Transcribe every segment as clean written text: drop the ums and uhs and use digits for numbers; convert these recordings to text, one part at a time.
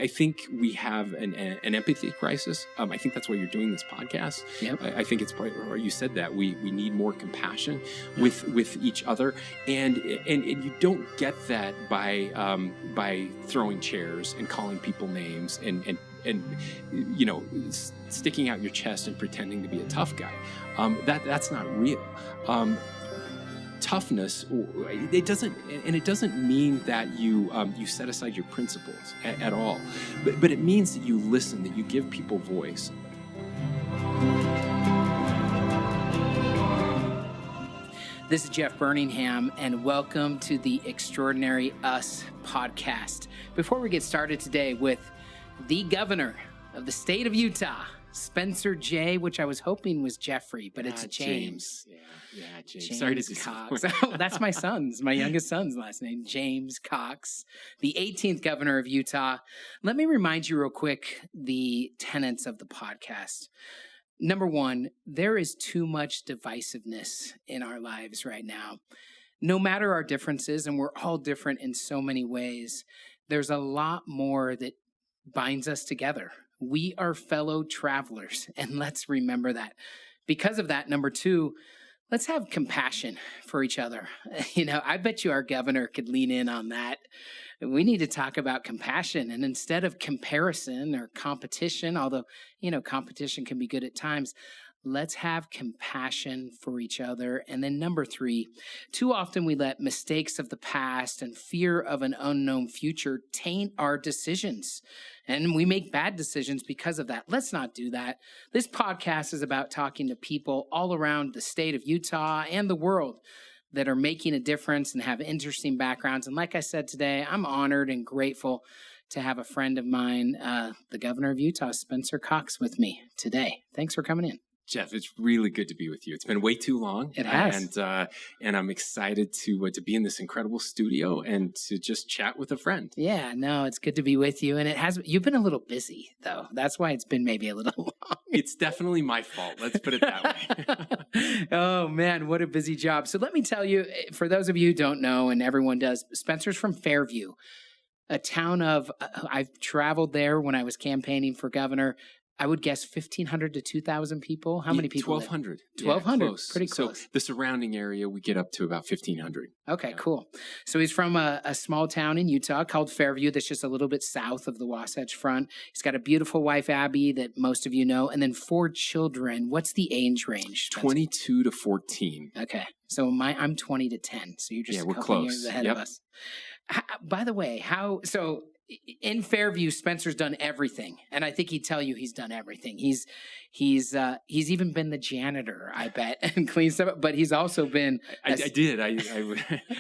I think we have an empathy crisis. I think that's why you're doing this podcast. Yep. I think it's probably, or you said that we need more compassion with each other, and you don't get that by throwing chairs and calling people names and sticking out your chest and pretending to be a tough guy. That's not real. Toughness, it doesn't mean that you set aside your principles at all, but it means that you listen, that you give people voice. This is Jeff Burningham, and welcome to the Extraordinary Us podcast. Before we get started today with the governor of the state of Utah, Spencer J., which I was hoping was Jeffrey, but it's James. Yeah, James. James Sorry to Cox. Oh, that's my youngest son's last name, James Cox, the 18th governor of Utah. Let me remind you real quick the tenets of the podcast. Number one, there is too much divisiveness in our lives right now. No matter our differences, and we're all different in so many ways, there's a lot more that binds us together. We are fellow travelers, and let's remember that. Because of that, number two, let's have compassion for each other. I bet you our governor could lean in on that. We need to talk about compassion, and instead of comparison or competition, although, competition can be good at times, let's have compassion for each other. And then number three, too often we let mistakes of the past and fear of an unknown future taint our decisions. And we make bad decisions because of that. Let's not do that. This podcast is about talking to people all around the state of Utah and the world that are making a difference and have interesting backgrounds. And like I said today, I'm honored and grateful to have a friend of mine, the governor of Utah, Spencer Cox, with me today. Thanks for coming in. Jeff, it's really good to be with you. It's been way too long. It has. And I'm excited to be in this incredible studio and to just chat with a friend. Yeah, no, it's good to be with you. And you've been a little busy, though. That's why it's been maybe a little long. It's definitely my fault. Let's put it that way. Oh, man, what a busy job. So let me tell you, for those of you who don't know, and everyone does, Spencer's from Fairview, a town of, I've traveled there when I was campaigning for governor. I would guess 1,500 to 2,000 people. How many people? 1,200. 1,200. Close. Pretty close. So the surrounding area, we get up to about 1,500. Okay, cool. So he's from a small town in Utah called Fairview that's just a little bit south of the Wasatch Front. He's got a beautiful wife, Abby, that most of you know, and then 4 children. What's the age range? 22 to 14. Okay. So I'm 20 to 10. So you're just a we're couple close. years ahead of us. By the way, in Fairview, Spencer's done everything, and I think he'd tell you he's done everything. He's even been the janitor, I bet, and cleaned stuff up. But he's also been. I did.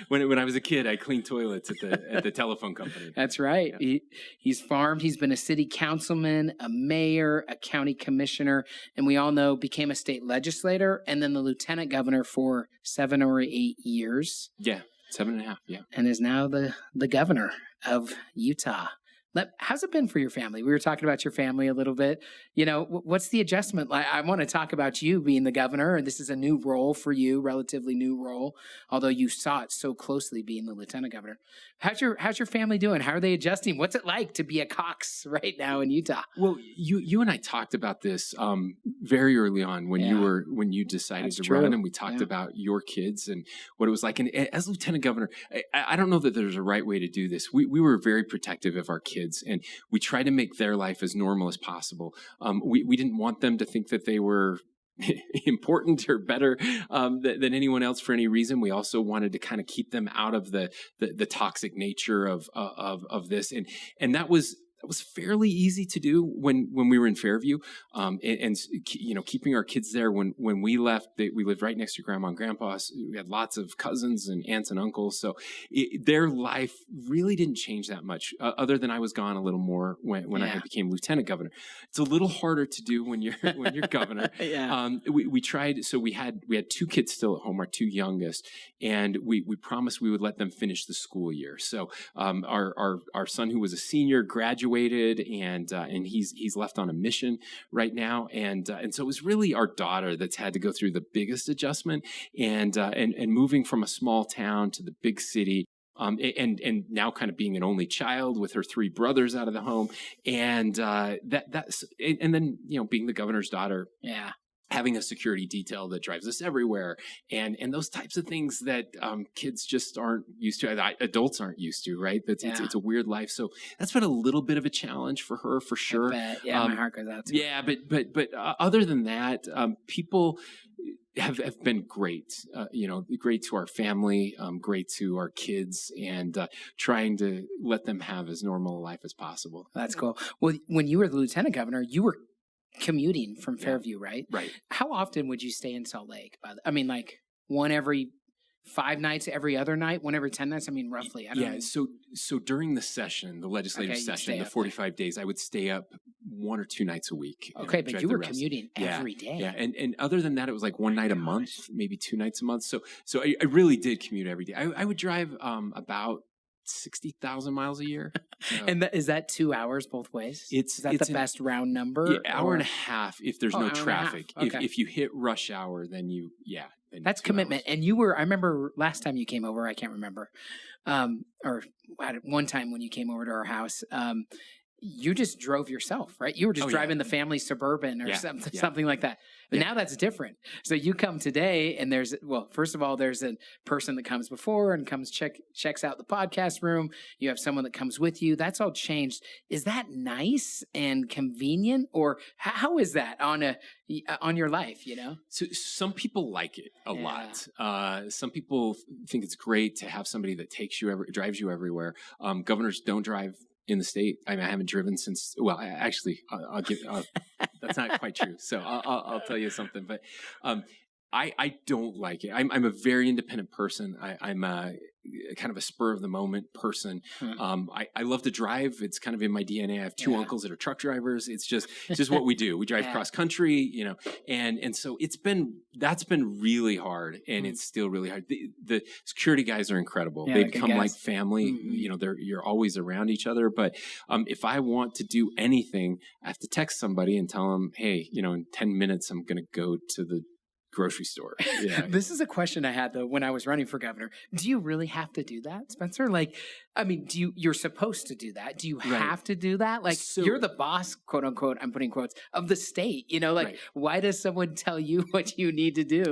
When I was a kid, I cleaned toilets at the telephone company. That's right. Yeah. He's farmed. He's been a city councilman, a mayor, a county commissioner, and we all know became a state legislator, and then the lieutenant governor for 7 or 8 years. Yeah. 7.5, yeah. And is now the governor of Utah. How's it been for your family? We were talking about your family a little bit. What's the adjustment? I want to talk about you being the governor, and this is a new role for you, relatively new role, although you saw it so closely being the lieutenant governor. How's your family doing? How are they adjusting? What's it like to be a Cox right now in Utah? Well, you and I talked about this very early on when you decided to run, and we talked about your kids and what it was like. And as lieutenant governor, I don't know that there's a right way to do this. We were very protective of our kids. And we try to make their life as normal as possible. We didn't want them to think that they were important or better than anyone else for any reason. We also wanted to kind of keep them out of the toxic nature of this. And that was fairly easy to do when we were in Fairview, and keeping our kids there. When we left, we lived right next to Grandma and Grandpa. So we had lots of cousins and aunts and uncles, so their life really didn't change that much, other than I was gone a little more when I became lieutenant governor. It's a little harder to do when you're governor. We tried. So we had 2 kids still at home, our 2 youngest, and we promised we would let them finish the school year. So our son, who was a senior, graduated, and he's left on a mission right now, and so it was really our daughter that's had to go through the biggest adjustment, and moving from a small town to the big city. and now kind of being an only child with her 3 brothers out of the home, and and then being the governor's daughter. Yeah. Having a security detail that drives us everywhere, and those types of things that kids just aren't used to, adults aren't used to, right? It's a weird life. So that's been a little bit of a challenge for her, for sure. Yeah, my heart goes out to her. Yeah, but other than that, people have been great, great to our family, great to our kids, and trying to let them have as normal a life as possible. That's cool. Well, when you were the lieutenant governor, you were commuting from Fairview, right? Right. How often would you stay in Salt Lake? Like one every 5 nights, every other night, one every 10 nights? I mean, roughly. I don't know. So during the session, the legislative session, the 45 days, I would stay up 1 or 2 nights a week. Okay, but you were commuting every day. Yeah, and other than that, it was like 1 night a month, maybe 2 nights a month. So I really did commute every day. I would drive about 60,000 miles a year. And is that 2 hours both ways? Is that the best round number? Yeah, hour and a half if there's no traffic. Okay. If you hit rush hour, then that's commitment. Hours. And I remember last time you came over, I can't remember, or one time when you came over to our house, you just drove yourself, right? You were just driving the family Suburban or something like that. But now that's different. So you come today and first of all, there's a person that comes before and checks out the podcast room. You have someone that comes with you. That's all changed. Is that nice and convenient, or how is that on your life, So some people like it a lot. Some people think it's great to have somebody that drives you everywhere. Governors don't drive in the state. I haven't driven since. Well, I'll give. That's not quite true. So I'll tell you something. But I don't like it. I'm a very independent person. I'm kind of a spur of the moment person. I love to drive. It's kind of in my DNA. I have 2 uncles that are truck drivers. It's just what we do. We drive cross country, and so that's been really hard, and it's still really hard. The security guys are incredible. They become like family. Mm-hmm. You're always around each other. But if I want to do anything, I have to text somebody and tell them, hey, in 10 minutes, I'm going to go to the grocery store. Yeah. This is a question I had though when I was running for governor. Do you really have to do that, Spencer? You're supposed to do that. Do you have to do that? You're the boss, quote unquote, I'm putting quotes, of the state, why does someone tell you what you need to do?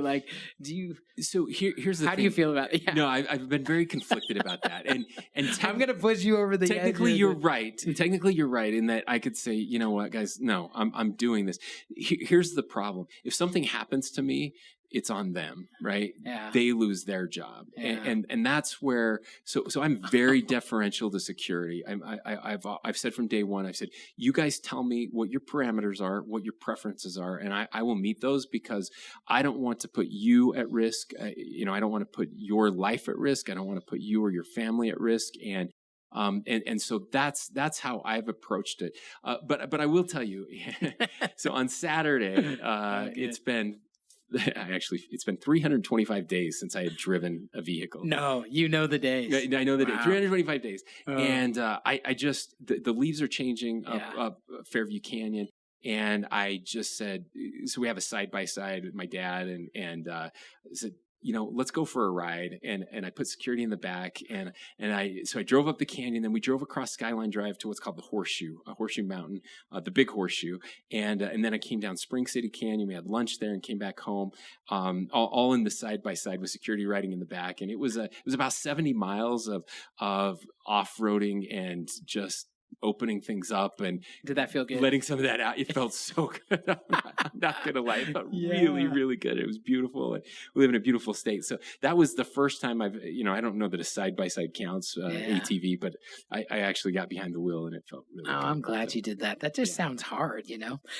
So here's the thing. How do you feel about it? Yeah. No, I've been very conflicted about that. And I'm going to push you over the edge. Technically, you're right. Technically, you're right in that I could say, you know what, guys, no, I'm doing this. Here's the problem. If something happens to me, it's on them, right? Yeah. They lose their job. Yeah. And that's where, so I'm very deferential to security. I've said from day one, I've said, you guys tell me what your parameters are, what your preferences are, and I will meet those because I don't want to put you at risk. I don't want to put your life at risk. I don't want to put you or your family at risk. And so that's how I've approached it. But I will tell you, so on Saturday, it's been 325 days since I had driven a vehicle. No, you know the days. I know the days. 325 days. And I just, the leaves are changing up Fairview Canyon. And I just said, so we have a side-by-side with my dad and I said, let's go for a ride. And I put security in the back so I drove up the canyon, then we drove across Skyline Drive to what's called the Horseshoe Mountain, the big horseshoe. And then I came down Spring City Canyon. We had lunch there and came back home, all in the side by side with security riding in the back. And it was about 70 miles of off-roading and just opening things up. And did that feel good? Letting some of that out. It felt so good. I'm not going to lie. It felt really, really good. It was beautiful. And we live in a beautiful state. So that was the first time I don't know that a side-by-side counts, ATV, but I actually got behind the wheel and it felt really good. I'm glad you did that. That just sounds hard,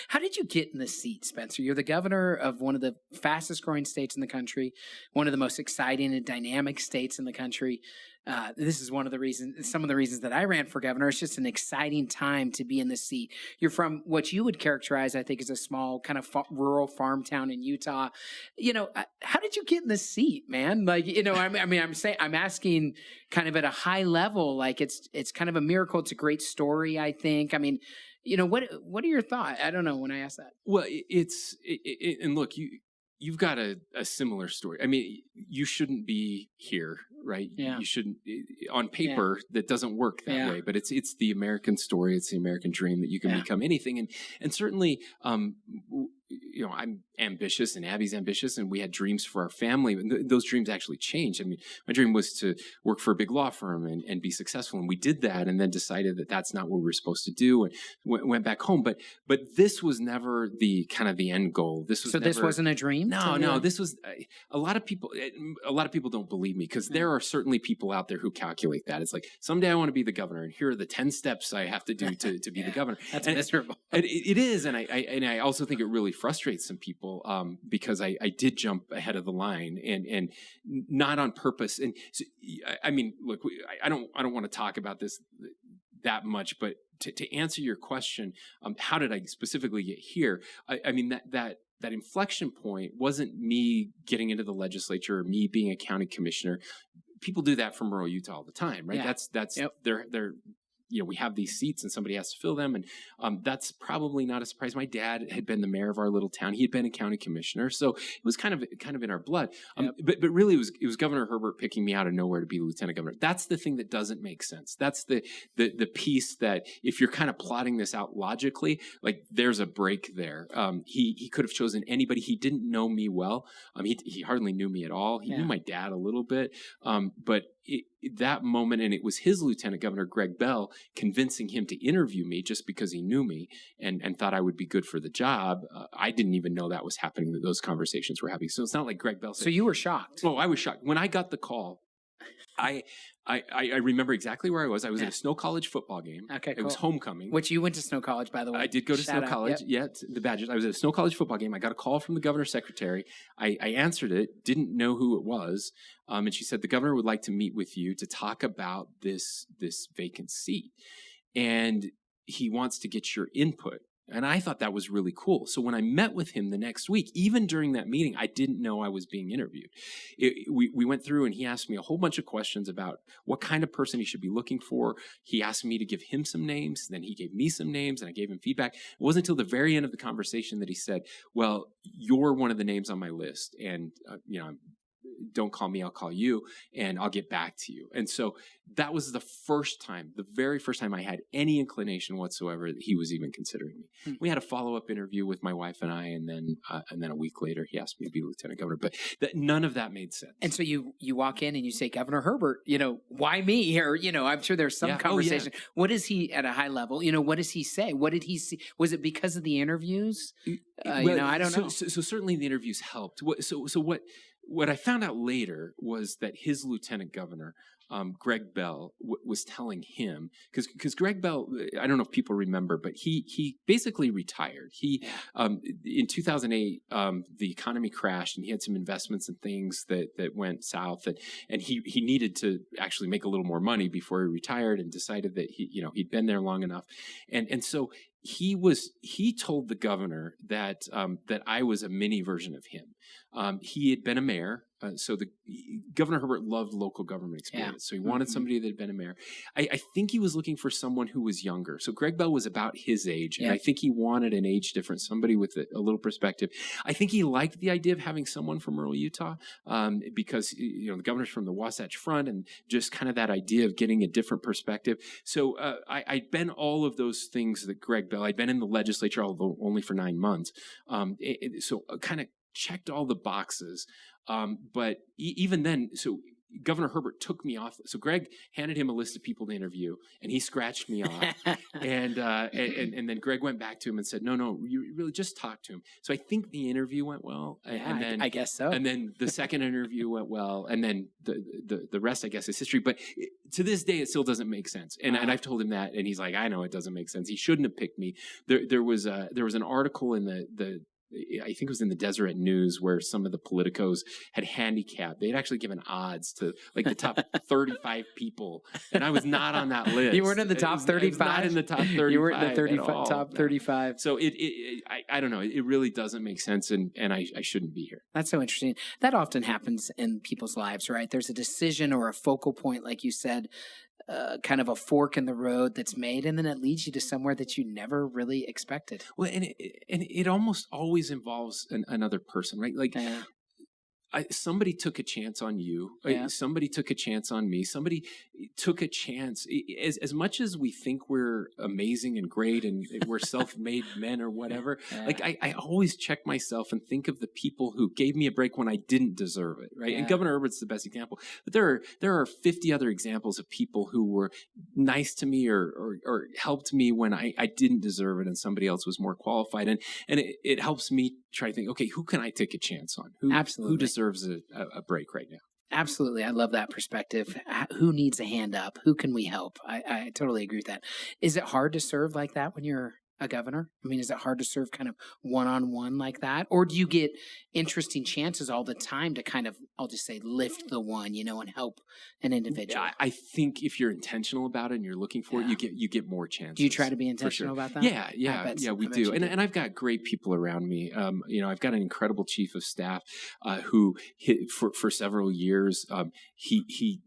How did you get in the seat, Spencer? You're the governor of one of the fastest growing states in the country, one of the most exciting and dynamic states in the country. This is some of the reasons that I ran for governor. It's just an exciting time to be in the seat. You're from what you would characterize, I think, as a small kind of rural farm town in Utah. How did you get in the seat, man? I'm asking kind of at a high level, it's kind of a miracle. It's a great story, I think. What are your thoughts? I don't know when I ask that. Well, and look, you've got a similar story. I mean, you shouldn't be here, right? Yeah. You shouldn't. On paper, that doesn't work that way. But it's the American story. It's the American dream that you can become anything. And certainly, I'm ambitious, and Abby's ambitious, and we had dreams for our family. And those dreams actually changed. I mean, my dream was to work for a big law firm and be successful, and we did that, and then decided that that's not what we were supposed to do, and went back home. But this was never the kind of the end goal. This wasn't a dream. No. This was a lot of people. A lot of people don't believe me, because there are certainly people out there who calculate that. It's like, someday I want to be the governor, and here are the 10 steps I have to do to be the governor. That's miserable. It is, and I also think it really frustrates some people, because I did jump ahead of the line, and not on purpose. And so, I mean, look, I don't want to talk about this that much, but to answer your question, how did I specifically get here? I mean, that inflection point wasn't me getting into the legislature or me being a county commissioner. People do that from rural Utah all the time, right? Yeah. That's they're we have these seats and somebody has to fill them. And that's probably not a surprise. My dad had been the mayor of our little town. He had been a county commissioner. So it was kind of in our blood. But really it was Governor Herbert picking me out of nowhere to be lieutenant governor. That's the thing that doesn't make sense. That's the piece that, if you're kind of plotting this out logically, like, there's a break there. He could have chosen anybody. He didn't know me well. He hardly knew me at all. He knew my dad a little bit. But that moment, and it was his lieutenant governor, Greg Bell, convincing him to interview me just because he knew me and thought I would be good for the job. I didn't even know that was happening, that those conversations were happening. So it's not like Greg Bell said. So you were shocked. Oh, I was shocked. When I got the call, I remember exactly where I was. I was at a Snow College football game. Okay, cool. It was homecoming. Which you went to Snow College, by the way. I did go to Snow College. Yep. Yeah, the Badgers. I was at a Snow College football game. I got a call from the governor's secretary. I answered it, didn't know who it was. And she said, the governor would like to meet with you to talk about this vacant seat. And he wants to get your input. And I thought that was really cool. So when I met with him the next week, even during that meeting, I didn't know I was being interviewed. We went through, and he asked me a whole bunch of questions about what kind of person he should be looking for. He asked me to give him some names. Then he gave me some names, and I gave him feedback. It wasn't until the very end of the conversation that he said, well, you're one of the names on my list. And, don't call me, I'll call you, and I'll get back to you. And so that was the very first time I had any inclination whatsoever that he was even considering me. We had a follow-up interview with my wife and I, and then a week later he asked me to be lieutenant governor. But none of that made sense. And so you walk in and you say, Governor Herbert, why me? Or, I'm sure there's some conversation. What is he at a high level? What does he say? What did he see? Was it because of the interviews? I don't know. So certainly the interviews helped. What I found out later was that his lieutenant governor, Greg Bell, was telling him, because Greg Bell, I don't know if people remember, but he basically retired. In 2008, the economy crashed, and he had some investments and things that went south, and he needed to actually make a little more money before he retired, and decided that he'd been there long enough, and so he told the governor that I was a mini version of him. He had been a mayor. So Governor Herbert loved local government experience. So he wanted somebody that had been a mayor. I think he was looking for someone who was younger. So Greg Bell was about his age, and I think he wanted an age difference, somebody with a little perspective. I think he liked the idea of having someone from rural Utah, because the governor's from the Wasatch Front, and just kind of that idea of getting a different perspective. So I'd been all of those things that Greg Bell. I'd been in the legislature, although only for 9 months. So kind of checked all the boxes. But even then, so Governor Herbert took me off. So Greg handed him a list of people to interview, and he scratched me off. and then Greg went back to him and said, no, you really just talk to him. So I think the interview went well. And then I guess so. And then the second interview went well. And then the rest, I guess, is history. But to this day, it still doesn't make sense. And I've told him that, and he's like, I know it doesn't make sense. He shouldn't have picked me. There was an article in the I think it was in the Deseret News, where some of the politicos had handicapped. They'd actually given odds to like the top 35 people, and I was not on that list. You weren't in the top 35. Not in the top 35. You weren't in the top 35. So I don't know. It really doesn't make sense, and I shouldn't be here. That's so interesting. That often happens in people's lives, right? There's a decision or a focal point, like you said, kind of a fork in the road that's made, and then it leads you to somewhere that you never really expected. Well, and it almost always involves another person, right? Like, somebody took a chance on you. Yeah. Somebody took a chance on me. Somebody took a chance. As much as we think we're amazing and great and we're self-made men or whatever, like I always check myself and think of the people who gave me a break when I didn't deserve it, right? And Governor Urban's the best example. But there are 50 other examples of people who were nice to me or helped me when I didn't deserve it and somebody else was more qualified. And it helps me try to think, okay, who can I take a chance on? Who deserves a break right now? Absolutely. I love that perspective. Who needs a hand up? Who can we help? I totally agree with that. Is it hard to serve like that when you're a governor? I mean, is it hard to serve kind of one-on-one like that? Or do you get interesting chances all the time to kind of, I'll just say, lift the one, and help an individual? I think if you're intentional about it and you're looking for it, you get more chances. Do you try to be intentional about that? Yeah, we do. And I've got great people around me. I've got an incredible chief of staff who for several years, he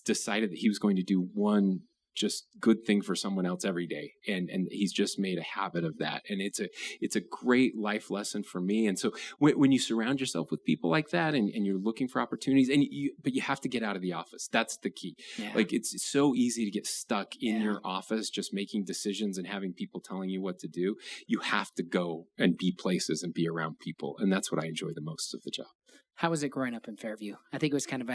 decided that he was going to do one just good thing for someone else every day. And he's just made a habit of that. And it's a great life lesson for me. And so when you surround yourself with people like that and you're looking for opportunities but you have to get out of the office. That's the key. Yeah. Like it's so easy to get stuck in your office, just making decisions and having people telling you what to do. You have to go and be places and be around people. And that's what I enjoy the most of the job. How was it growing up in Fairview? I think it was kind of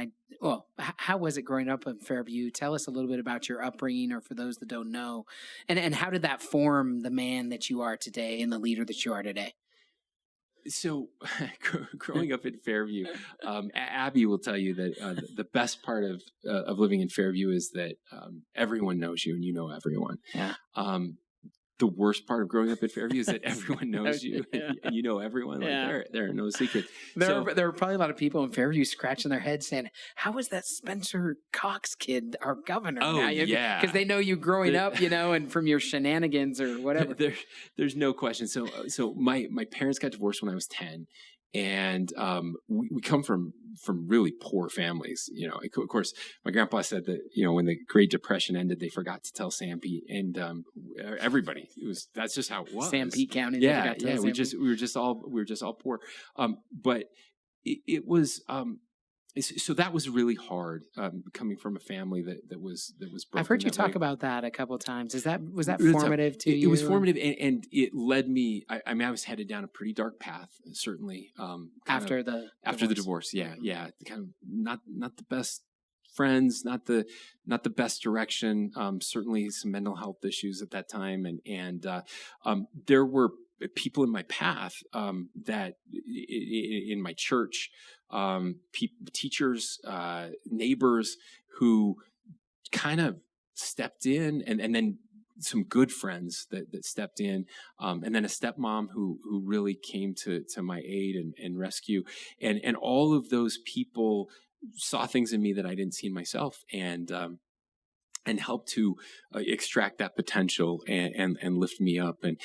how was it growing up in Fairview? Tell us a little bit about your upbringing, or for those that don't know, and how did that form the man that you are today and the leader that you are today? So growing up in Fairview, Abby will tell you that the best part of living in Fairview is that everyone knows you and you know everyone. Yeah. The worst part of growing up in Fairview is that everyone knows you and you know everyone. Like there are no secrets. There were probably a lot of people in Fairview scratching their heads saying, "How is that Spencer Cox kid our governor?" Oh, yeah. Because they know you growing up, and from your shenanigans or whatever. There's no question. So my parents got divorced when I was 10. And we come from really poor families. Of course, my grandpa said that when the Great Depression ended, they forgot to tell Sanpete, and everybody. That's just how it was. Sanpete County. Yeah. We were just all poor. But it was. So that was really hard, coming from a family that was broken. I've heard you talk about that a couple of times. Was that formative to you? It was formative, and it led me. I was headed down a pretty dark path, certainly. After the divorce, yeah, kind of not the best friends, not the best direction. Certainly some mental health issues at that time, and there were people in my path that in my church, teachers, neighbors who kind of stepped in, and then some good friends that stepped in, and then a stepmom who really came to my aid and rescue, and all of those people saw things in me that I didn't see in myself, and help to extract that potential and lift me up and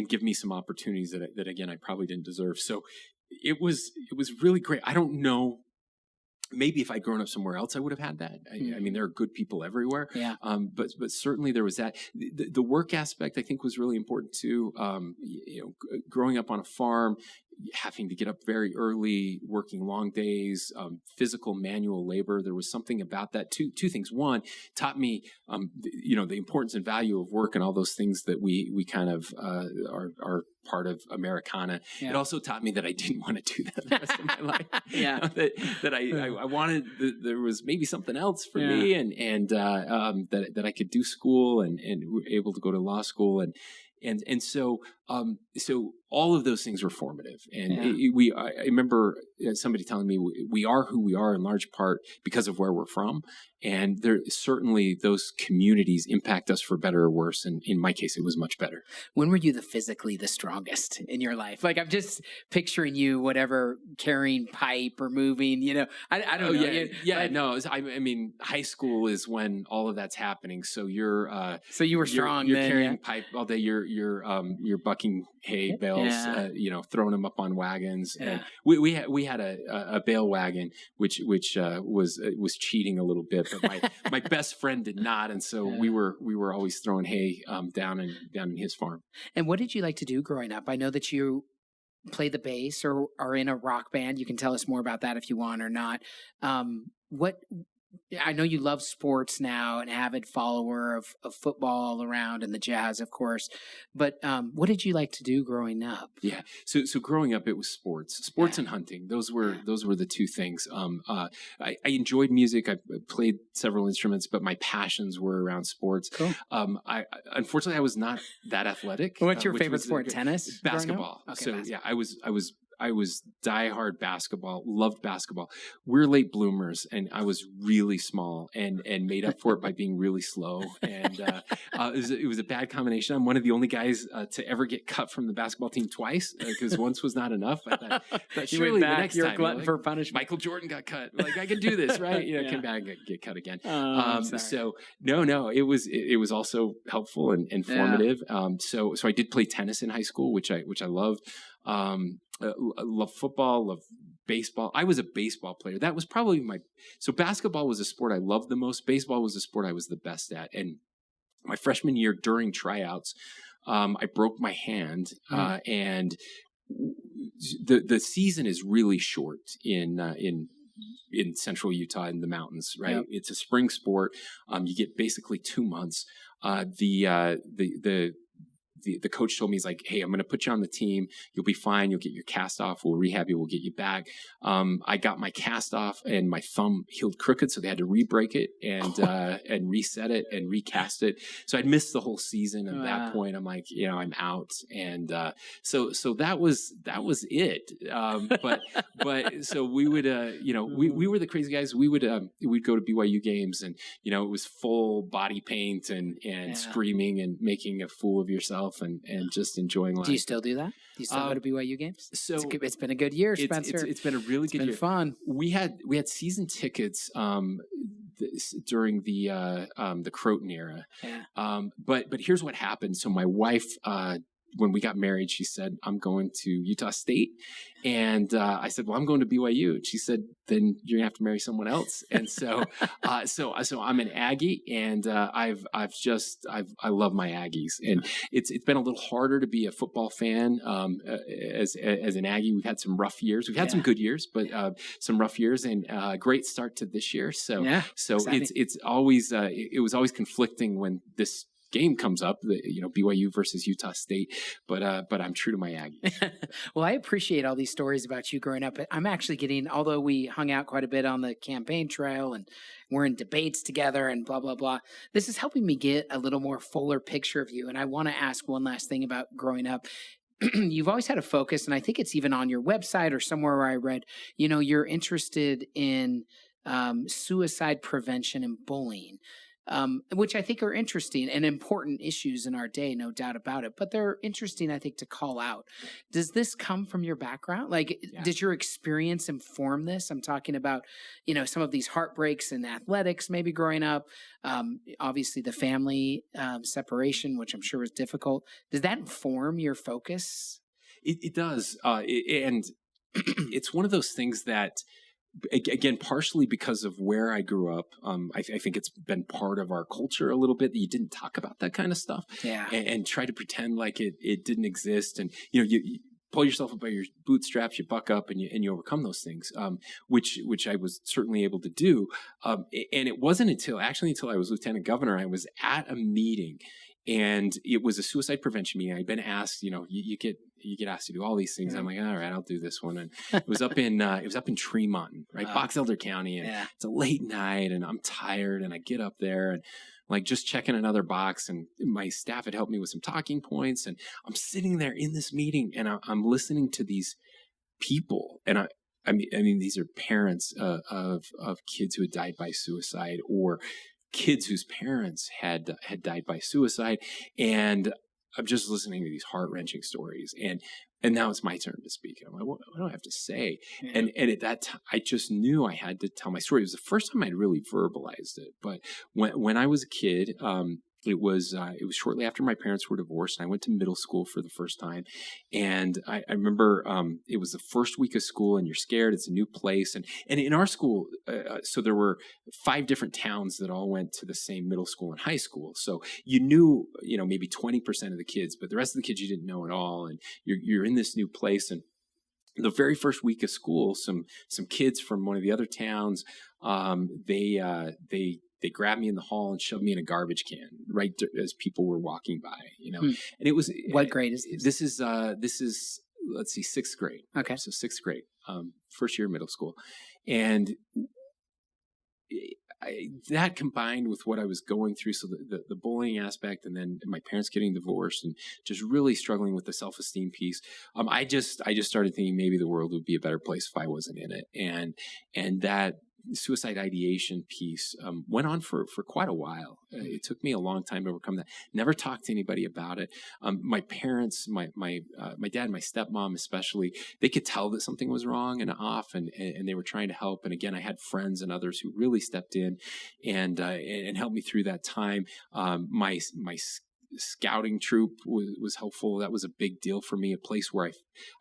give me some opportunities that again I probably didn't deserve. So it was really great. I don't know. Maybe if I'd grown up somewhere else, I would have had that. I mean, there are good people everywhere. Yeah. But certainly there was that. The work aspect I think was really important too. Growing up on a farm, having to get up very early, working long days, physical manual labor. There was something about that. Two things. One, taught me, the importance and value of work and all those things that we kind of are part of Americana. Yeah. It also taught me that I didn't want to do that the rest of my life. Yeah. That I wanted. There was maybe something else for me, and that I could do school and were able to go to law school and so all of those things were formative. And I remember somebody telling me we are who we are in large part because of where we're from. And there certainly those communities impact us for better or worse. And in my case, it was much better. When were you physically the strongest in your life? Like, I'm just picturing you, whatever, carrying pipe or moving, I don't know. Yeah. No, I mean, high school is when all of that's happening. So you were strong. You're carrying pipe all day. You're trucking hay bales, throwing them up on wagons. And we had a bale wagon, which was cheating a little bit, but my best friend did not. And so we were always throwing hay down in his farm. And what did you like to do growing up? I know that you play the bass or are in a rock band. You can tell us more about that if you want or not. I know you love sports now, an avid follower of football all around and the Jazz, of course. But what did you like to do growing up? Yeah, so growing up, it was sports and hunting. Those were the two things. I enjoyed music. I played several instruments, but my passions were around sports. Cool. Unfortunately, I was not that athletic. What's your favorite sport? Tennis? Basketball. Okay, so basketball. yeah, I was diehard basketball, loved basketball. We're late bloomers, and I was really small and made up for it by being really slow. And it was a bad combination. I'm one of the only guys to ever get cut from the basketball team twice because once was not enough. I thought surely the next you're time, a glutton for punishment. Michael Jordan got cut. Like I can do this, right? Come back and get cut again. So no, it was also helpful and informative. So I did play tennis in high school, which I loved. I love football, love baseball. I was a baseball player. That was probably so basketball was a sport I loved the most. Baseball was a sport I was the best at. And my freshman year during tryouts, I broke my hand, and the season is really short in central Utah in the mountains, right? Yep. It's a spring sport. You get basically 2 months. The coach told me, he's like, hey, I'm going to put you on the team. You'll be fine. You'll get your cast off. We'll rehab you. We'll get you back. I got my cast off and my thumb healed crooked. So they had to re-break it and reset it and recast it. So I'd missed the whole season. At that point, I'm like, I'm out. And so that was it. But so we would, we were the crazy guys. We'd go to BYU games and, it was full body paint and screaming and making a fool of yourself. And just enjoying life. Do you still do that? Do you still go to BYU games? So it's been a good year, Spencer. It's been a really good year. Fun. We had season tickets during the Croton era. Yeah. But here's what happened. So my wife, when we got married, she said, I'm going to Utah State. And I said, well, I'm going to BYU. And she said, then you're gonna have to marry someone else. And so I'm an Aggie, and I love my Aggies. And it's been a little harder to be a football fan as an Aggie. We've had some rough years. We've had some good years, but some rough years, and great start to this year. So it's always it was always conflicting when this game comes up, BYU versus Utah State, but I'm true to my Aggies. Well, I appreciate all these stories about you growing up. I'm actually although we hung out quite a bit on the campaign trail and we're in debates together and blah, blah, blah, this is helping me get a little more fuller picture of you. And I want to ask one last thing about growing up. You've always had a focus, and I think it's even on your website or somewhere where I read, you're interested in suicide prevention and bullying. Which I think are interesting and important issues in our day, no doubt about it. But they're interesting, I think, to call out. Does this come from your background? Did your experience inform this? I'm talking about, some of these heartbreaks in athletics, maybe growing up. Obviously, the family separation, which I'm sure was difficult. Does that inform your focus? It does. And it's one of those things that, again, partially because of where I grew up, I think it's been part of our culture a little bit that you didn't talk about that kind of stuff, and try to pretend like it didn't exist. And you pull yourself up by your bootstraps, you buck up, and you overcome those things, which I was certainly able to do. And it wasn't until I was lieutenant governor, I was at a meeting. And it was a suicide prevention meeting. I'd been asked, you get asked to do all these things. I'm like, all right, I'll do this one. And it was up in Tremont, right, Box Elder County, and it's a late night, and I'm tired, and I get up there and like just checking another box, and my staff had helped me with some talking points, and I'm sitting there in this meeting, and I'm listening to these people, and I mean, these are parents of kids who had died by suicide, or kids whose parents had died by suicide. And I'm just listening to these heart-wrenching stories. And now it's my turn to speak. I'm like, what do I have to say? Yeah. And at that time, I just knew I had to tell my story. It was the first time I'd really verbalized it. But when I was a kid, it was shortly after my parents were divorced, and I went to middle school for the first time. And I remember it was the first week of school, and you're scared. It's a new place. And in our school, so there were 5 different towns that all went to the same middle school and high school. So you knew, maybe 20% of the kids, but the rest of the kids you didn't know at all. And you're in this new place. And the very first week of school, some kids from one of the other towns, they grabbed me in the hall and shoved me in a garbage can right as people were walking by, And it was, what grade is this? This is, let's see, 6th grade. Okay. So 6th grade, first year of middle school. And that combined with what I was going through, so the bullying aspect, and then my parents getting divorced, and just really struggling with the self-esteem piece. I just started thinking maybe the world would be a better place if I wasn't in it, and that suicide ideation piece went on for quite a while. It took me a long time to overcome that. Never talked to anybody about it. My parents, my dad, my stepmom especially, they could tell that something was wrong and off, and they were trying to help. And again, I had friends and others who really stepped in and helped me through that time. My scouting troop was helpful. That was a big deal for me, a place where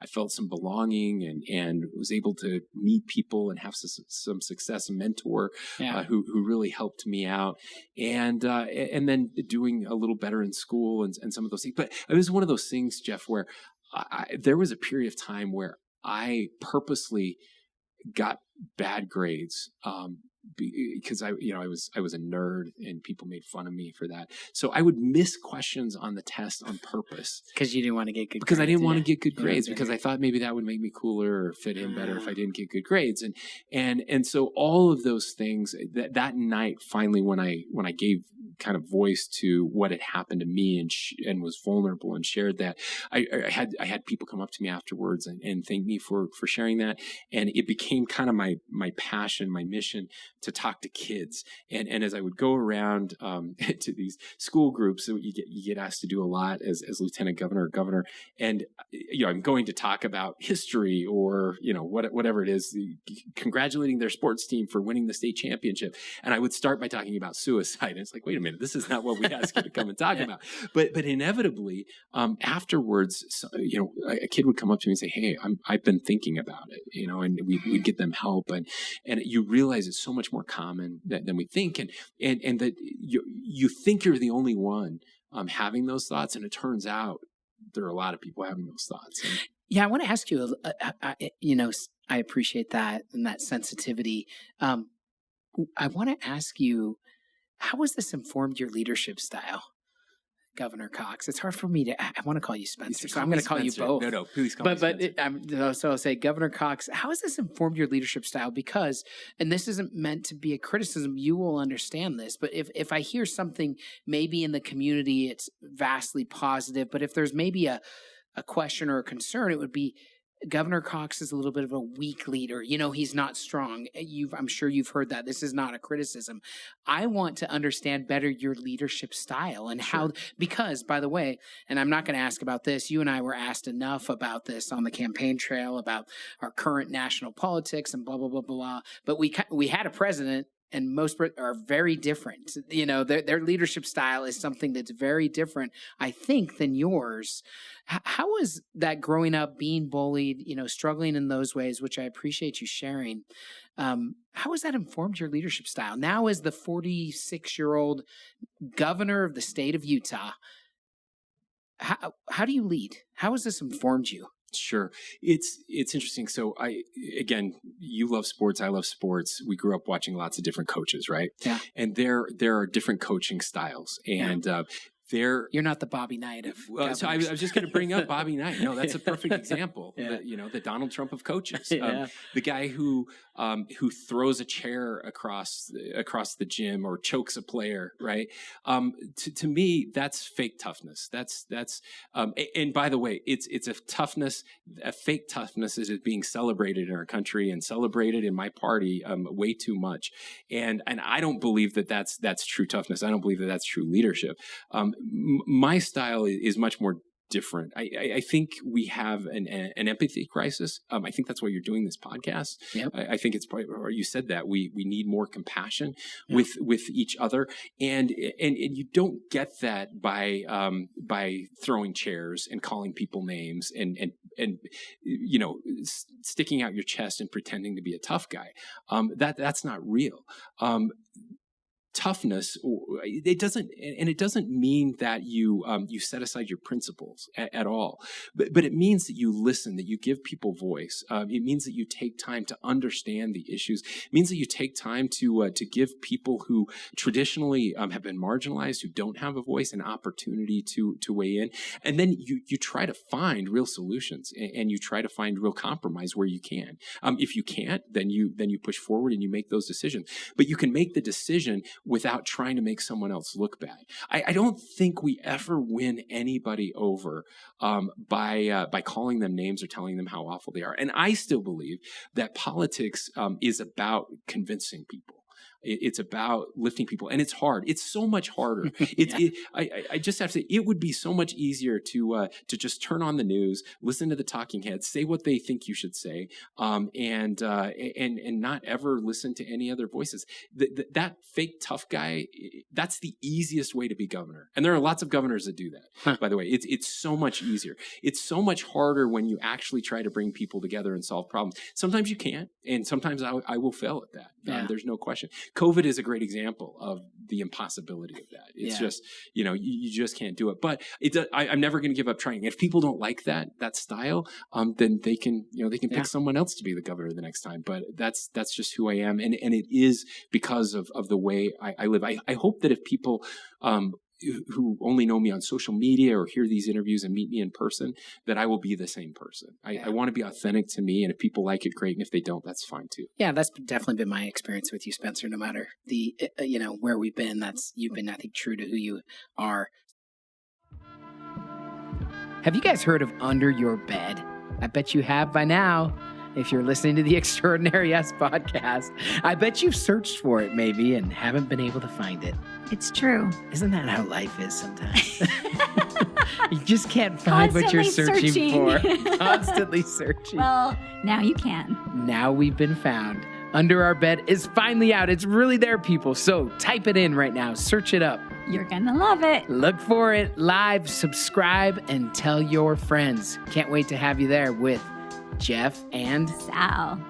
I felt some belonging and was able to meet people and have some success, a mentor who really helped me out, and then doing a little better in school and some of those things. But it was one of those things, Jeff, where there was a period of time where I purposely got bad grades, because I was a nerd and people made fun of me for that. So I would miss questions on the test on purpose. Because you didn't want to get good grades. Because I didn't want to get good grades, because I thought maybe that would make me cooler or fit in better if I didn't get good grades. And so all of those things, that night, finally, when I gave kind of voice to what had happened to me and was vulnerable and shared that, I had people come up to me afterwards and thank me for sharing that. And it became kind of my passion, my mission, to talk to kids. And as I would go around to these school groups, so you get asked to do a lot as lieutenant governor or governor, and I'm going to talk about history or whatever it is, congratulating their sports team for winning the state championship, and I would start by talking about suicide. And it's like, wait a minute, this is not what we asked you to come and talk about. But inevitably, afterwards, a kid would come up to me and say, "Hey, I've been thinking about it," and we'd get them help, and you realize it's so much more common than we think, and that you think you're the only one having those thoughts, and it turns out there are a lot of people having those thoughts. I want to ask you, I appreciate that and that sensitivity. I want to ask you, how has this informed your leadership style, Governor Cox? It's hard for me I want to call you Spencer, so I'm going to call you both. No, please call me Spencer. So I'll say, Governor Cox, how has this informed your leadership style? Because, and this isn't meant to be a criticism, you will understand this, but if I hear something maybe in the community, it's vastly positive, but if there's maybe a question or a concern, it would be, Governor Cox is a little bit of a weak leader. He's not strong. I'm sure you've heard that. This is not a criticism. I want to understand better your leadership style and how, because, by the way, and I'm not going to ask about this, you and I were asked enough about this on the campaign trail about our current national politics and blah, blah, blah, blah. But we had a president, and most are very different. Their leadership style is something that's very different, I think, than yours. How was that growing up, being bullied, struggling in those ways, which I appreciate you sharing? How has that informed your leadership style? Now, as the 46-year-old governor of the state of Utah, how do you lead? How has this informed you? Sure. It's interesting. So again, you love sports. I love sports. We grew up watching lots of different coaches, right? Yeah. And there are different coaching styles, and you're not the Bobby Knight of. Well, so I was just going to bring up Bobby Knight. No, that's a perfect example. The Donald Trump of coaches. The guy who throws a chair across the gym or chokes a player, right? To me, that's fake toughness. That's and by the way, it's a toughness. A fake toughness is being celebrated in our country and celebrated in my party way too much. And I don't believe that's true toughness. I don't believe that's true leadership. My style is much more different. I think we have an empathy crisis. I think that's why you're doing this podcast. Yep. I think it's probably, or you said that we need more compassion with each other, and you don't get that by throwing chairs and calling people names and sticking out your chest and pretending to be a tough guy. That's not real. Toughness, it doesn't mean that you set aside your principles at all, but it means that you listen, that you give people voice. It means that you take time to understand the issues. It means that you take time to give people who traditionally have been marginalized, who don't have a voice, an opportunity to weigh in. And then you try to find real solutions, and you try to find real compromise where you can. If you can't, then you push forward and you make those decisions. But you can make the decision without trying to make someone else look bad. I don't think we ever win anybody over by calling them names or telling them how awful they are. And I still believe that politics is about convincing people. It's about lifting people, and it's hard. It's so much harder. I just have to say, it would be so much easier to just turn on the news, listen to the talking heads, say what they think you should say, and not ever listen to any other voices. That fake tough guy, that's the easiest way to be governor. And there are lots of governors that do that, by the way. It's so much easier. It's so much harder when you actually try to bring people together and solve problems. Sometimes you can't, and sometimes I will fail at that. There's no question. COVID is a great example of the impossibility of that. It's just, you just can't do it. But I'm never going to give up trying. If people don't like that style, then they can pick someone else to be the governor the next time. But that's just who I am. And it is because of the way I live. I hope that if people, who only know me on social media or hear these interviews and meet me in person, that I will be the same person. I want to be authentic to me, and if people like it, great, and if they don't, that's fine too. Yeah, that's definitely been my experience with you, Spencer. No matter the where we've been, you've been, I think, true to who you are. Have you guys heard of Under Your Bed? I bet you have by now. If you're listening to the Extraordinary Us podcast, I bet you've searched for it maybe and haven't been able to find it. It's true. Isn't that how life is sometimes? You just can't find what you're searching for. Constantly searching. Well, now you can. Now we've been found. Under Our Bed is finally out. It's really there, people. So type it in right now. Search it up. You're going to love it. Look for it live, subscribe, and tell your friends. Can't wait to have you there with Jeff and Sal,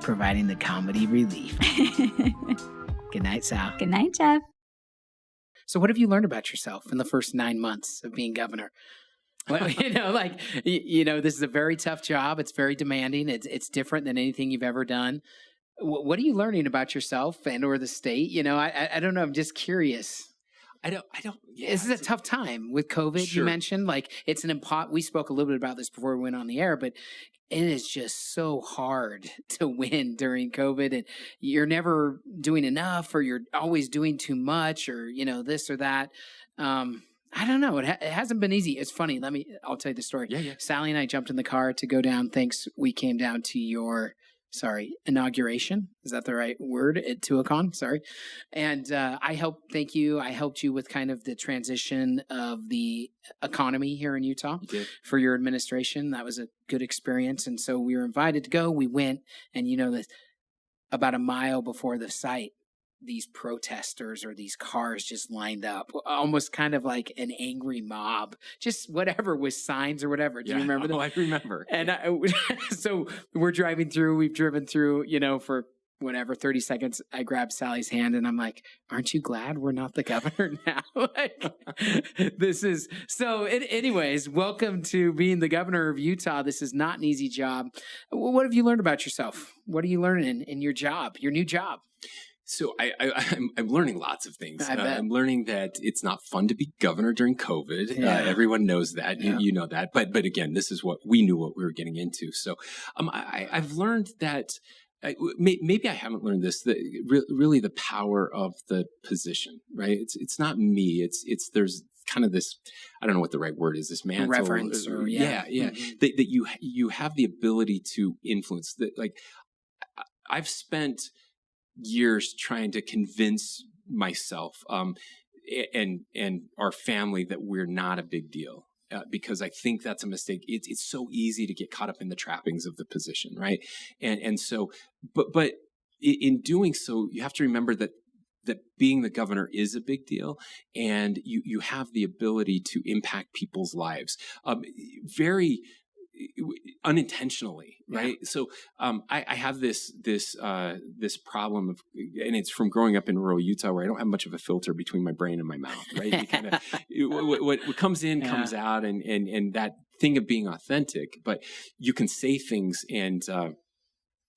providing the comedy relief. Good night, Sal. Good night, Jeff. So what have you learned about yourself in the first 9 months of being governor? Well, this is a very tough job. It's very demanding. It's different than anything you've ever done. What are you learning about yourself and or the state? I don't know. I'm just curious. I don't. Yeah, this is a tough time with COVID. Sure. You mentioned it's we spoke a little bit about this before we went on the air, but it is just so hard to win during COVID, and you're never doing enough, or you're always doing too much, or this or that. I don't know. It hasn't been easy. It's funny. I'll tell you the story. Yeah. Sally and I jumped in the car to go down. We came down to your inauguration. Is that the right word? At Tuacahn, sorry. And I helped you with kind of the transition of the economy here in Utah for your administration. That was a good experience. And so we were invited to go. We went, and about a mile before the site, these protesters or these cars just lined up, almost kind of like an angry mob, just whatever, with signs or whatever. Do you remember that? Oh, I remember. And so we're driving through, we've driven through, for whatever, 30 seconds. I grabbed Sally's hand and I'm like, aren't you glad we're not the governor now? Anyways, welcome to being the governor of Utah. This is not an easy job. What have you learned about yourself? What are you learning in your job, your new job? So I'm learning lots of things. I'm learning that it's not fun to be governor during COVID. Yeah. Everyone knows that. Yeah. You know that. But again, this is what we knew what we were getting into. So I've learned that maybe I haven't learned this. Really the power of the position, right? It's not me. There's kind of this, I don't know what the right word is, this mantle. Reverence. Mm-hmm. That you have the ability to influence. I've spent years trying to convince myself and our family that we're not a big deal. because I think that's a mistake. It's so easy to get caught up in the trappings of the position, right? And so, but in doing so, you have to remember that being the governor is a big deal, and you have the ability to impact people's lives very unintentionally, right? Yeah. So I have this problem of, and it's from growing up in rural Utah, where I don't have much of a filter between my brain and my mouth, right? You kind of what comes in comes out, and that thing of being authentic. But you can say things, and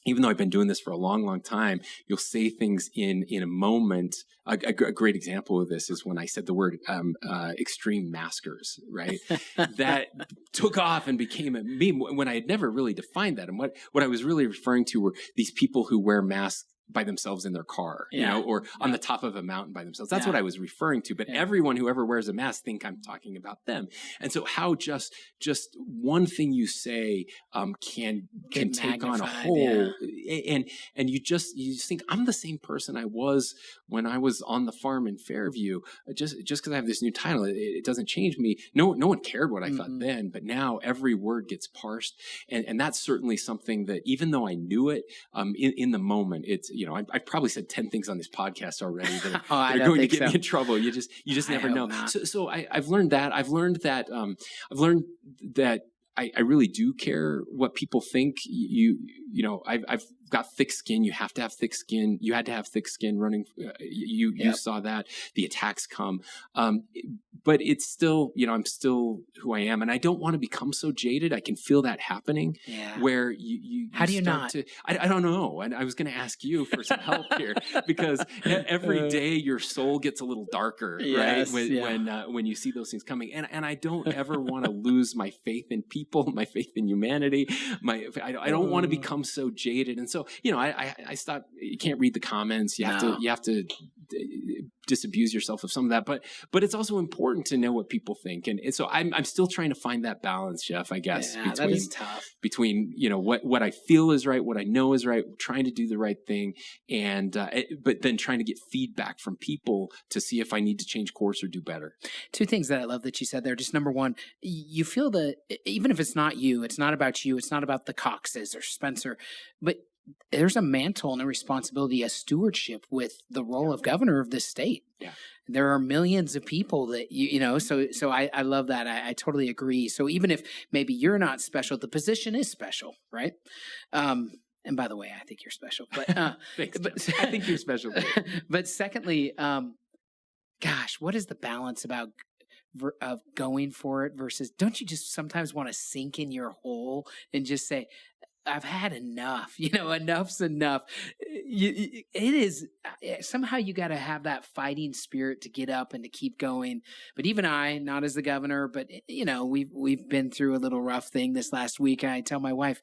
even though I've been doing this for a long, long time, you'll say things in a moment. A great example of this is when I said the word extreme maskers, right? That took off and became a meme when I had never really defined that. And what I was really referring to were these people who wear masks by themselves in their car, or on the top of a mountain by themselves. That's what I was referring to. But everyone who ever wears a mask think I'm talking about them. And so how just one thing you say can take on a whole, and you just think I'm the same person I was when I was on the farm in Fairview. Just because I have this new title, it doesn't change me. No one cared what I thought then, but now every word gets parsed, and that's certainly something that, even though I knew it in the moment, it's I've probably said 10 things on this podcast already that are going to get me in trouble. You just never know. So I've learned that. I've learned that I really do care what people think. I've got thick skin. You have to have thick skin. You had to have thick skin running. You saw that. The attacks come. But it's still, I'm still who I am. And I don't want to become so jaded. I can feel that happening where you How do you not? I don't know. And I was going to ask you for some help here, because every day your soul gets a little darker, right? When you see those things coming. And I don't ever want to lose my faith in people, my faith in humanity. I don't want to become so jaded. And so, I stopped. You can't read the comments. You have to disabuse yourself of some of that, but it's also important to know what people think, and so I'm still trying to find that balance, Jeff. I guess that is tough. Between what I feel is right, what I know is right, trying to do the right thing, and but then trying to get feedback from people to see if I need to change course or do better. Two things that I love that you said there. Just number one, you feel that even if it's not you, it's not about you, it's not about the Coxes or Spencer, but there's a mantle and a responsibility, a stewardship with the role of governor of this state. Yeah. There are millions of people that, so I love that. I totally agree. So even if maybe you're not special, the position is special, right? And by the way, I think you're special, but, thanks, but I think you're special. But secondly, gosh, what is the balance of going for it versus, don't you just sometimes want to sink in your hole and just say, I've had enough, enough's enough. It is somehow you got to have that fighting spirit to get up and to keep going. But even I, not as the governor, but we've been through a little rough thing this last week. And I tell my wife,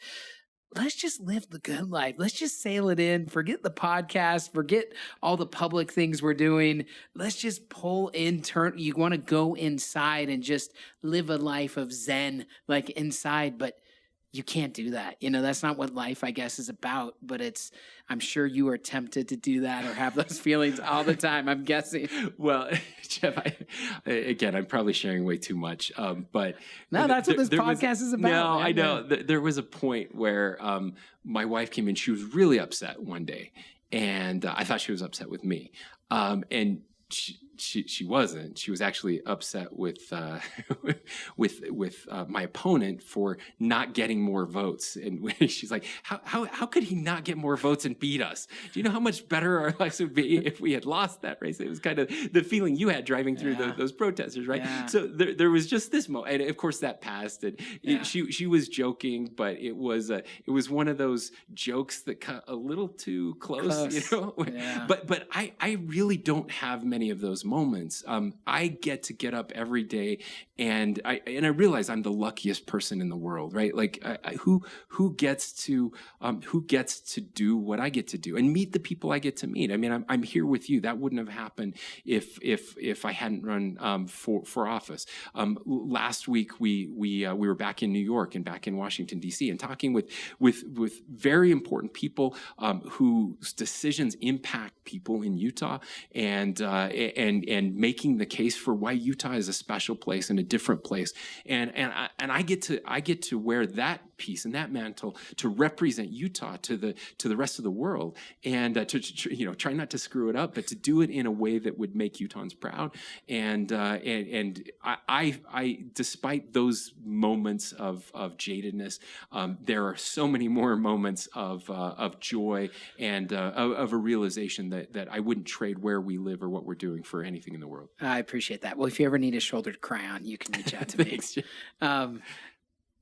let's just live the good life. Let's just sail it in. Forget the podcast. Forget all the public things we're doing. Let's just pull in. You want to go inside and just live a life of Zen, like inside, but you can't do that. That's not what life, I guess, is about. But I'm sure you are tempted to do that or have those feelings all the time, I'm guessing. Well, Jeff, I'm probably sharing way too much. But no, that's what this podcast is about. No, man. I know. There was a point where my wife came in. She was really upset one day. And I thought she was upset with me. And she wasn't. She was actually upset with my opponent for not getting more votes. And she's like, how could he not get more votes and beat us? Do you know how much better our lives would be if we had lost that race? It was kind of the feeling you had driving through those protesters, right? Yeah. So there was just this moment, and of course that passed. And she was joking, but it was one of those jokes that cut a little too close. Yeah. But I really don't have many of those moments. I get up every day, and I realize I'm the luckiest person in the world, right? Like who gets to do what I get to do and meet the people I get to meet. I mean, I'm here with you. That wouldn't have happened if I hadn't run for office. Last week we were back in New York and back in Washington D.C. and talking with very important people whose decisions impact people in Utah, and and making the case for why Utah is a special place and a different place. And I get to wear that piece and that mantle to represent Utah to the rest of the world, and to try not to screw it up, but to do it in a way that would make Utahns proud. And I despite those moments of jadedness, there are so many more moments of joy and of a realization that I wouldn't trade where we live or what we're doing for anything in the world. I appreciate that. Well, if you ever need a shoulder to cry on, you can reach out to me. Thanks.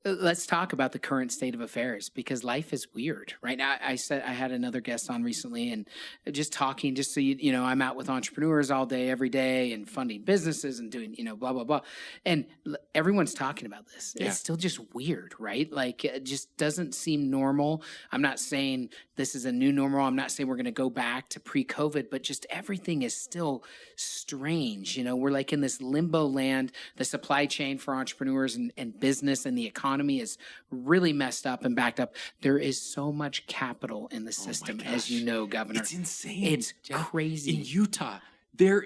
Let's talk about the current state of affairs, because life is weird right now. I said I had another guest on recently, and just talking, just so you know, I'm out with entrepreneurs all day, every day, and funding businesses and doing, blah, blah, blah. And everyone's talking about this. Yeah. It's still just weird, right? Like, it just doesn't seem normal. I'm not saying this is a new normal. I'm not saying we're going to go back to pre-COVID, but just everything is still strange. We're like in this limbo land. The supply chain for entrepreneurs and business and the economy is really messed up and backed up. There is so much capital in the system, as you know, Governor. It's insane. It's crazy. In Utah, there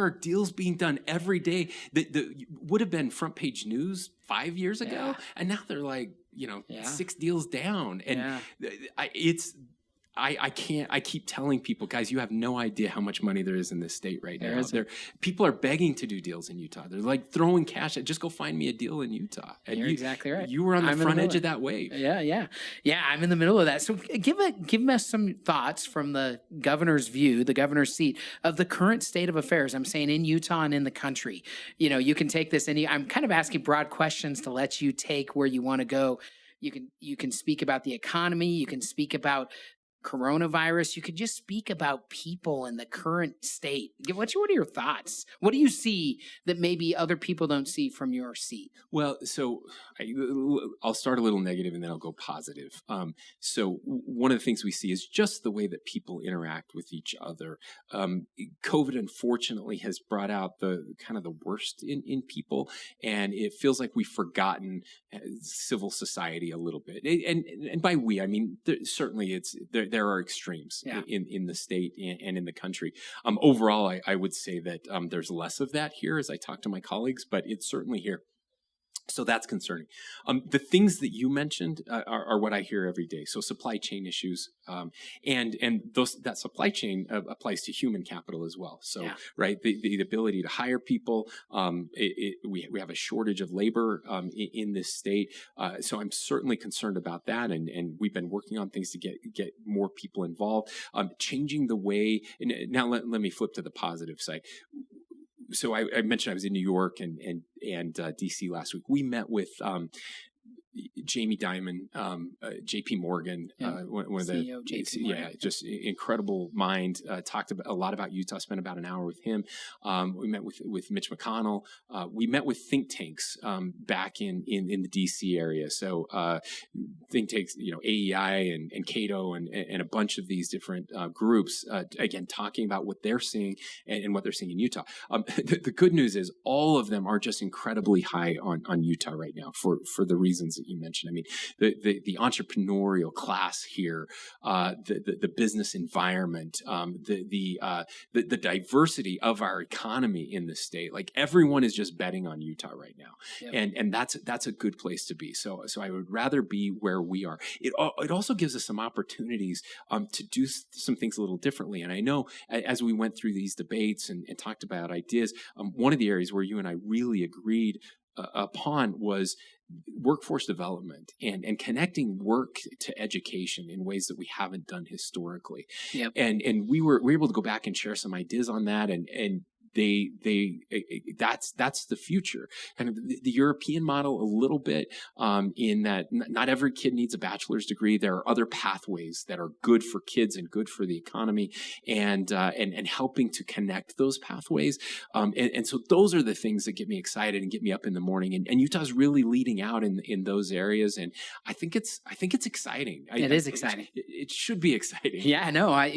are deals being done every day that would have been front page news 5 years ago, and now they're like, 6 deals down. And I can't. I keep telling people, guys, you have no idea how much money there is in this state right now. People are begging to do deals in Utah. They're like throwing cash at, just go find me a deal in Utah. And You're exactly right. You were on the front edge of that wave. Yeah. I'm in the middle of that. So give us some thoughts from the governor's view, the governor's seat, of the current state of affairs. I'm saying in Utah and in the country. You can take this, and I'm kind of asking broad questions to let you take where you want to go. You can speak about the economy. You can speak about coronavirus. You could just speak about people in the current state. What are your thoughts? What do you see that maybe other people don't see from your seat? Well, so I'll start a little negative and then I'll go positive. So one of the things we see is just the way that people interact with each other. COVID, unfortunately, has brought out the kind of the worst in people, and it feels like we've forgotten civil society a little bit. And by we, I mean certainly there are extremes in the state and in the country. Overall, I would say that there's less of that here as I talk to my colleagues, but it's certainly here. So that's concerning. The things that you mentioned are what I hear every day. So supply chain issues, and that supply chain applies to human capital as well. So right, the ability to hire people. We have a shortage of labor in this state. So I'm certainly concerned about that, and we've been working on things to get more people involved. Changing the way. And now let me flip to the positive side. So I mentioned I was in New York and DC last week. We met with Jamie Dimon, JP Morgan, one of the CEO, JP Morgan. Just incredible mind. Talked a lot about Utah. Spent about an hour with him. We met with Mitch McConnell. We met with think tanks back in the DC area. So think tanks, AEI and Cato and a bunch of these different groups. Again, talking about what they're seeing and what they're seeing in Utah. The good news is all of them are just incredibly high on Utah right now for the reasons that you mentioned. I mean, the entrepreneurial class here, the business environment, the diversity of our economy in the state. Like everyone is just betting on Utah right now, and that's a good place to be. So I would rather be where we are. It also gives us some opportunities to do some things a little differently. And I know as we went through these debates and talked about ideas, one of the areas where you and I really agreed upon was workforce development and connecting work to education in ways that we haven't done historically. And we were able to go back and share some ideas on that, and that's the future. Kind of the European model a little bit, in that not every kid needs a bachelor's degree. There are other pathways that are good for kids and good for the economy, and helping to connect those pathways. And so those are the things that get me excited and get me up in the morning. And Utah's really leading out in those areas, and I think it's exciting. It is exciting. It should be exciting. Yeah, no, I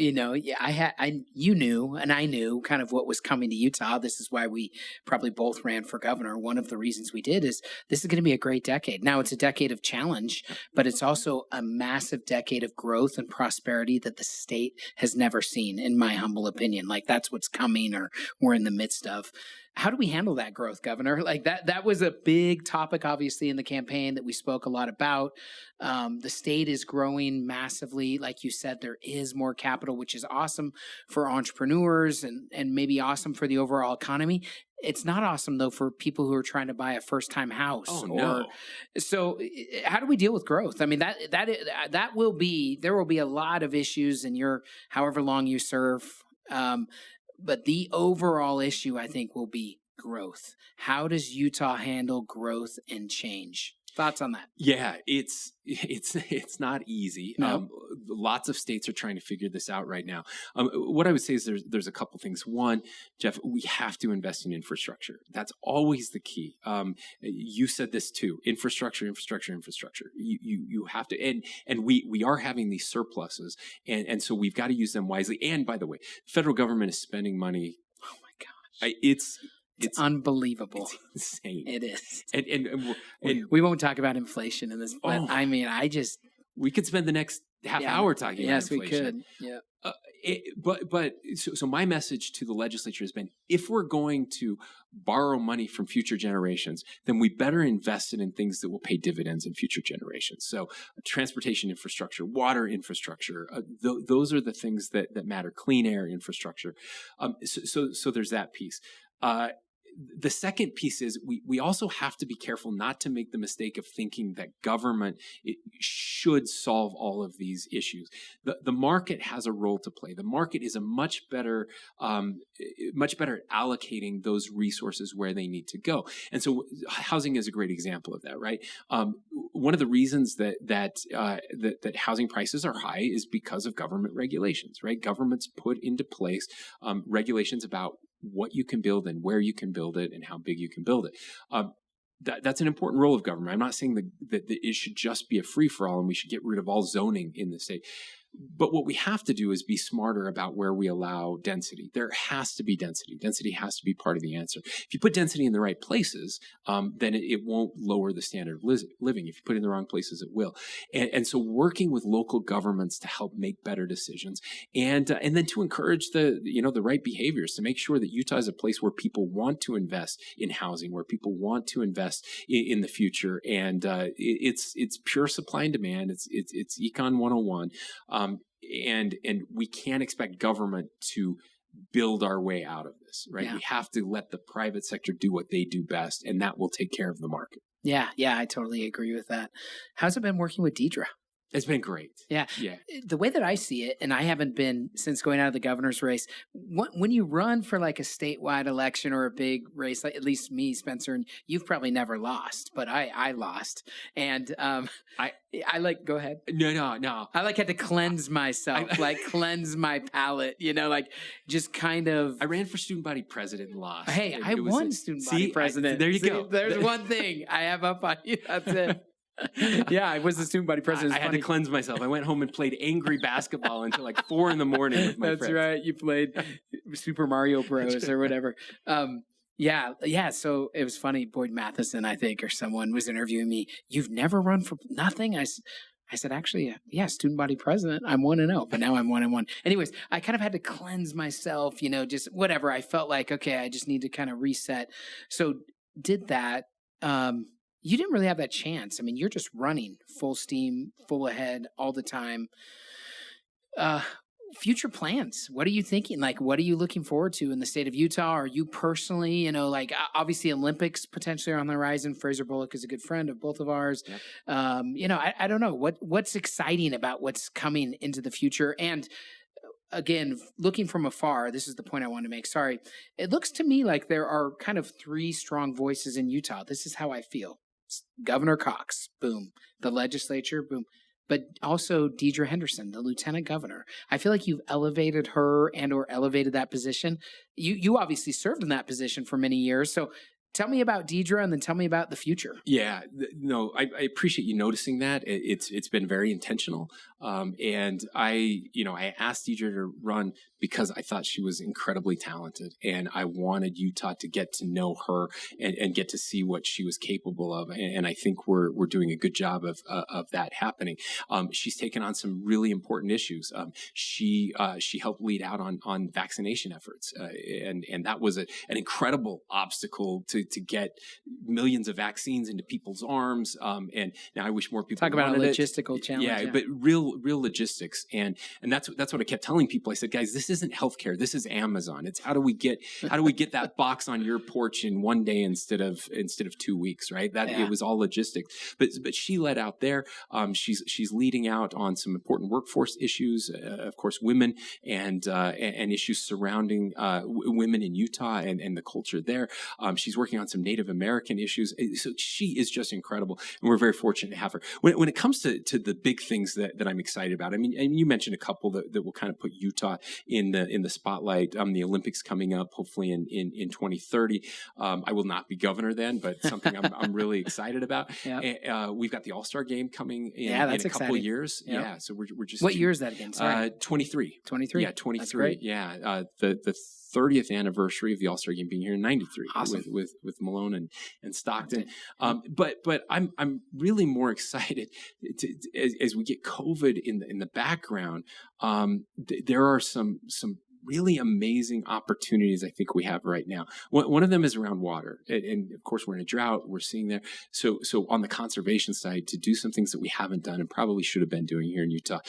knew, and I knew kind of what was coming to Utah. Utah. This is why we probably both ran for governor. One of the reasons we did is this is going to be a great decade. Now, it's a decade of challenge, but it's also a massive decade of growth and prosperity that the state has never seen, in my humble opinion. Like, that's what's coming or we're in the midst of. How do we handle that growth, Governor? Like that was a big topic, obviously, in the campaign that we spoke a lot about. The state is growing massively. Like you said, there is more capital, which is awesome for entrepreneurs and maybe awesome for the overall economy. It's not awesome, though, for people who are trying to buy a first-time house. Oh, no. So how do we deal with growth? I mean, there will be a lot of issues in your however long you serve. But the overall issue, I think, will be growth. How does Utah handle growth and change? Thoughts on that? Yeah, it's not easy. No. Lots of states are trying to figure this out right now. What I would say is there's a couple things. One, Jeff, we have to invest in infrastructure. That's always the key. You said this too: infrastructure. You have to, and we are having these surpluses, and so we've got to use them wisely. And by the way, the federal government is spending money. Oh my gosh, it's unbelievable. It's insane. It is. And we won't talk about inflation in this, but I mean, we could spend the next half hour talking about inflation. Yes, we could. Yeah. So my message to the legislature has been, if we're going to borrow money from future generations, then we better invest it in things that will pay dividends in future generations. So transportation infrastructure, water infrastructure, those are the things that matter. Clean air infrastructure. So there's that piece. The second piece is we also have to be careful not to make the mistake of thinking that government should solve all of these issues. The market has a role to play. The market is a much better at allocating those resources where they need to go. And so housing is a great example of that, right? One of the reasons that housing prices are high is because of government regulations, right? Governments put into place regulations about what you can build and where you can build it and how big you can build it. That's an important role of government. I'm not saying that it should just be a free-for-all and we should get rid of all zoning in the state. But what we have to do is be smarter about where we allow density. There has to be density. Density has to be part of the answer. If you put density in the right places, then it won't lower the standard of living. If you put it in the wrong places, it will. And so working with local governments to help make better decisions and then to encourage the right behaviors, to make sure that Utah is a place where people want to invest in housing, where people want to invest in the future. And it's pure supply and demand. It's Econ 101. And we can't expect government to build our way out of this, right? Yeah. We have to let the private sector do what they do best, and that will take care of the market. Yeah, I totally agree with that. How's it been working with Deidre? It's been great. Yeah. The way that I see it, and I haven't been since going out of the governor's race, when you run for like a statewide election or a big race, like at least me, Spencer, and you've probably never lost, but I lost. And I like, go ahead. No. I had to cleanse myself, cleanse my palate, just kind of. I ran for student body president and lost. Hey, I won student body president. There you go. There's one thing I have up on you. That's it. Yeah, I was the student body president. I had to cleanse myself. I went home and played angry basketball until 4 a.m. with my friends. That's right. You played Super Mario Bros. Or whatever. Yeah. So it was funny. Boyd Matheson, I think, or someone was interviewing me. You've never run for nothing? I said, actually, yeah, student body president. I'm 1-0, but now I'm 1-1. Anyways, I kind of had to cleanse myself, just whatever. I felt like, okay, I just need to kind of reset. So did that. You didn't really have that chance. I mean, you're just running full steam, full ahead all the time. Future plans. What are you thinking? What are you looking forward to in the state of Utah? Are you personally, obviously Olympics potentially are on the horizon. Fraser Bullock is a good friend of both of ours. Yep. I don't know. What's exciting about what's coming into the future? And again, looking from afar, this is the point I want to make. Sorry. It looks to me like there are kind of 3 strong voices in Utah. This is how I feel. Governor Cox, boom. The legislature, boom. But also Deidre Henderson, the lieutenant governor. I feel like you've elevated her and or elevated that position. You obviously served in that position for many years. So tell me about Deidre and then tell me about the future. Yeah, no, I appreciate you noticing that. It's been very intentional. And I asked Deidre to run because I thought she was incredibly talented, and I wanted Utah to get to know her and get to see what she was capable of. And I think we're doing a good job of that happening. She's taken on some really important issues. She helped lead out on vaccination efforts, and that was an incredible obstacle to get millions of vaccines into people's arms. And now I wish more people talk about a logistical challenge. Yeah, but real logistics. And that's what I kept telling people. I said, guys, this isn't healthcare. This is Amazon. It's how do we get that box on your porch in one day instead of 2 weeks, right? It was all logistics. But she led out there. She's leading out on some important workforce issues, of course, women and issues surrounding women in Utah and the culture there. She's working on some Native American issues. So she is just incredible, and we're very fortunate to have her. When it comes to the big things that I'm excited about, I mean, and you mentioned a couple that will kind of put Utah in the spotlight. The Olympics coming up, hopefully in 2030. I will not be governor then, but something I'm really excited about. Yeah. We've got the All-Star game coming in a couple of years. Yep. Yeah, so we're just. What year is that again? Sorry. 23. 23. Yeah, 23. Yeah, the 30th anniversary of the All-Star game being here in 93. Awesome. with Malone and Stockton. But I'm really more excited as we get COVID in the background. There are some really amazing opportunities I think we have right now. One of them is around water. And of course, we're in a drought. We're seeing there. So on the conservation side, to do some things that we haven't done and probably should have been doing here in Utah,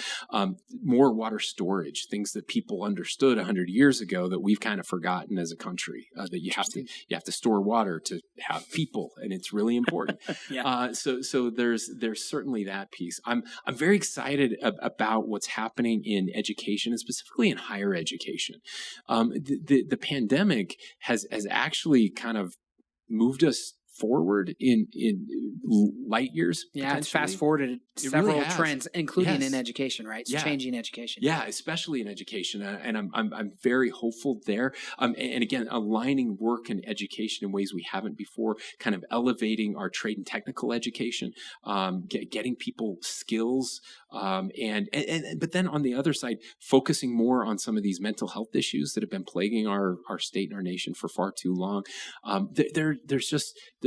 more water storage, things that people understood 100 years ago that we've kind of forgotten as a country, that you have to store water to have people, and it's really important. Yeah. So there's certainly that piece. I'm very excited about what's happening in education, and specifically in higher education. The pandemic has actually kind of moved us forward in light years. Yeah, it's fast forwarded several trends, including in education, right? It's changing education. Yeah, especially in education, and I'm very hopeful there. And again, aligning work and education in ways we haven't before, kind of elevating our trade and technical education, getting people skills, but then on the other side, focusing more on some of these mental health issues that have been plaguing our state and our nation for far too long.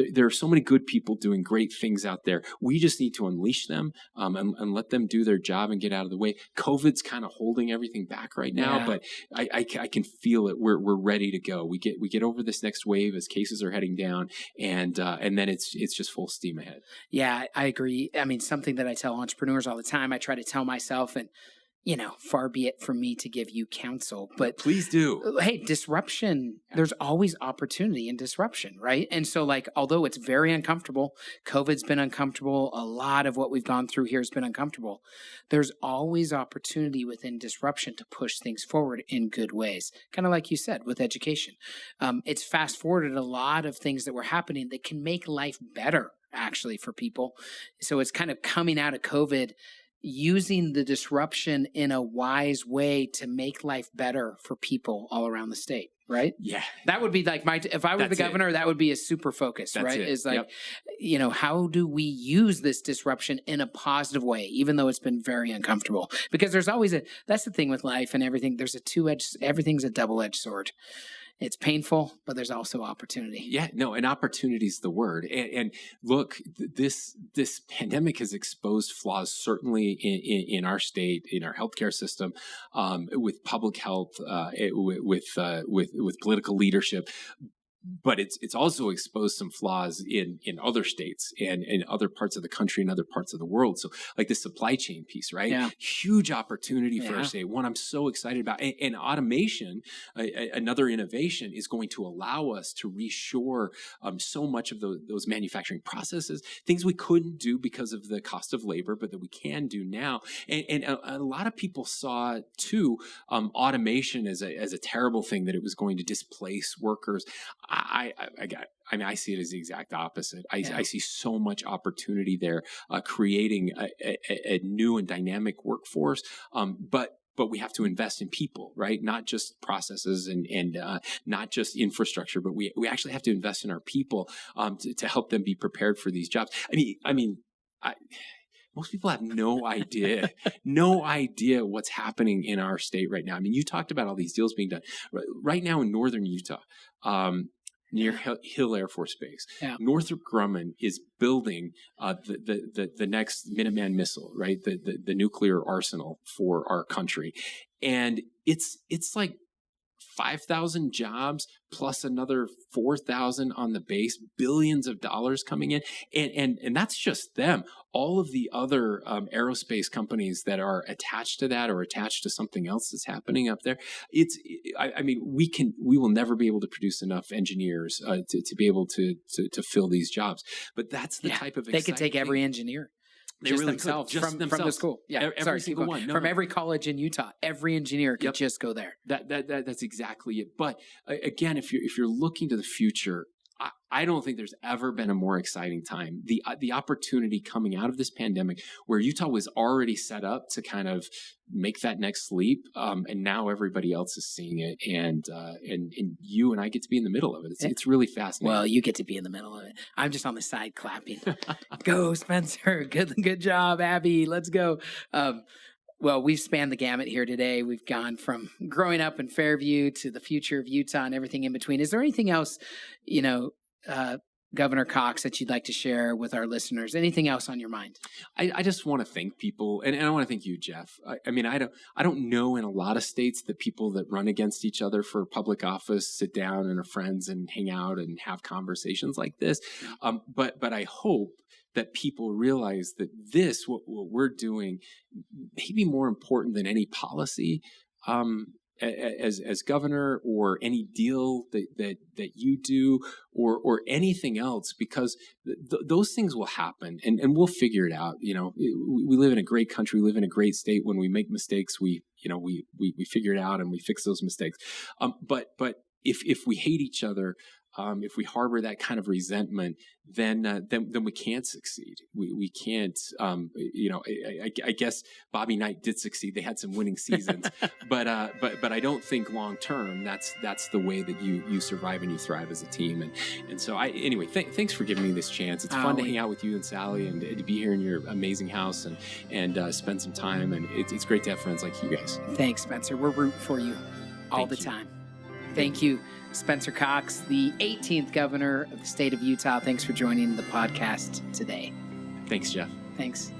There are so many good people doing great things out there. We just need to unleash them and let them do their job and get out of the way. COVID's kind of holding everything back right now, but I can feel it. We're ready to go. We get over this next wave as cases are heading down, and then it's just full steam ahead. Yeah, I agree. I mean, something that I tell entrepreneurs all the time, I try to tell myself, and far be it from me to give you counsel, but please do. Hey, disruption, there's always opportunity in disruption, right? And so although it's very uncomfortable, COVID's been uncomfortable, a lot of what we've gone through here has been uncomfortable. There's always opportunity within disruption to push things forward in good ways. Kind of like you said with education. It's fast forwarded a lot of things that were happening that can make life better actually for people. So it's kind of coming out of COVID, using the disruption in a wise way to make life better for people all around the state, right? Yeah. That would be if I were the governor, that would be a super focus, right? Is how do we use this disruption in a positive way, even though it's been very uncomfortable? Because there's always that's the thing with life and everything. There's everything's a double-edged sword. It's painful, but there's also opportunity. Yeah, no, and opportunity is the word. And look, this pandemic has exposed flaws certainly in our state, in our healthcare system, with public health, with political leadership. But it's also exposed some flaws in other states and in other parts of the country and other parts of the world. So like the supply chain piece, right? Yeah. Huge opportunity for our state. One I'm so excited about. And automation, another innovation, is going to allow us to reshore so much of those manufacturing processes, things we couldn't do because of the cost of labor, but that we can do now. And a lot of people saw too automation as a terrible thing, that it was going to displace workers. I see it as the exact opposite. I see so much opportunity there, creating a new and dynamic workforce, but but we have to invest in people, right? Not just processes and not just infrastructure, but we actually have to invest in our people to help them be prepared for these jobs. Most people have no idea what's happening in our state right now. I mean, you talked about all these deals being done right now in northern Utah, near Hill Air Force Base. Yeah. Northrop Grumman is building the next Minuteman missile, right? The nuclear arsenal for our country, and it's like 5,000 jobs plus another 4,000 on the base, billions of dollars coming in. And that's just them. All of the other aerospace companies that are attached to that or attached to something else that's happening up there. We will never be able to produce enough engineers to be able to fill these jobs. But that's the type of they could take every engineer. They just really themselves, could, from the school. Yeah, every single one. From every college in Utah, every engineer could just go there. That's exactly it. But again, if you're looking to the future, I don't think there's ever been a more exciting time. The opportunity coming out of this pandemic, where Utah was already set up to kind of make that next leap, and now everybody else is seeing it, and you and I get to be in the middle of it. It's really fascinating. Well, you get to be in the middle of it. I'm just on the side clapping. Go, Spencer! Good job, Abby. Let's go. Well, we've spanned the gamut here today. We've gone from growing up in Fairview to the future of Utah and everything in between. Is there anything else, Governor Cox, that you'd like to share with our listeners? Anything else on your mind? I just want to thank people, and I want to thank you, Jeff. I don't know in a lot of states that people that run against each other for public office sit down and are friends and hang out and have conversations like this. But I hope that people realize that what we're doing may be more important than any policy as governor, or any deal that you do, or anything else, because those things will happen, and we'll figure it out. We live in a great country, we live in a great state. When we make mistakes, we figure it out and we fix those mistakes. But if we hate each other, if we harbor that kind of resentment, then we can't succeed. We can't. I guess Bobby Knight did succeed. They had some winning seasons, but I don't think long term that's the way that you survive and you thrive as a team. And so anyway, thanks for giving me this chance. It's fun to hang out with you and Sally, and to be here in your amazing house and spend some time. And it's great to have friends like you guys. Thanks, Spencer. We're rooting for you all the time. Thank you, Spencer Cox, the 18th governor of the state of Utah. Thanks for joining the podcast today. Thanks, Jeff. Thanks.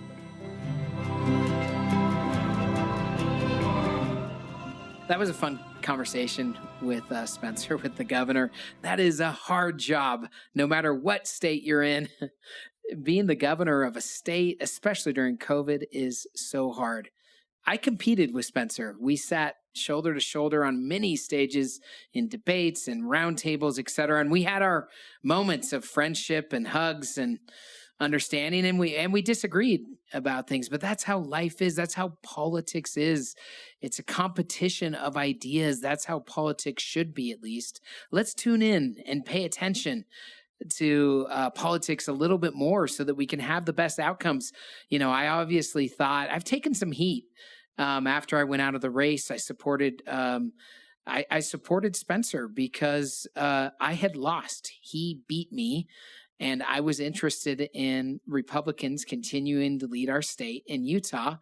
That was a fun conversation with Spencer, with the governor. That is a hard job, no matter what state you're in. Being the governor of a state, especially during COVID, is so hard. I competed with Spencer. We sat shoulder to shoulder on many stages in debates and roundtables, etc. And we had our moments of friendship and hugs and understanding, and we disagreed about things. But that's how life is. That's how politics is. It's a competition of ideas. That's how politics should be, at least. Let's tune in and pay attention to politics a little bit more so that we can have the best outcomes. I obviously thought I've taken some heat after I went out of the race. I supported Spencer because I had lost. He beat me, and I was interested in Republicans continuing to lead our state in Utah.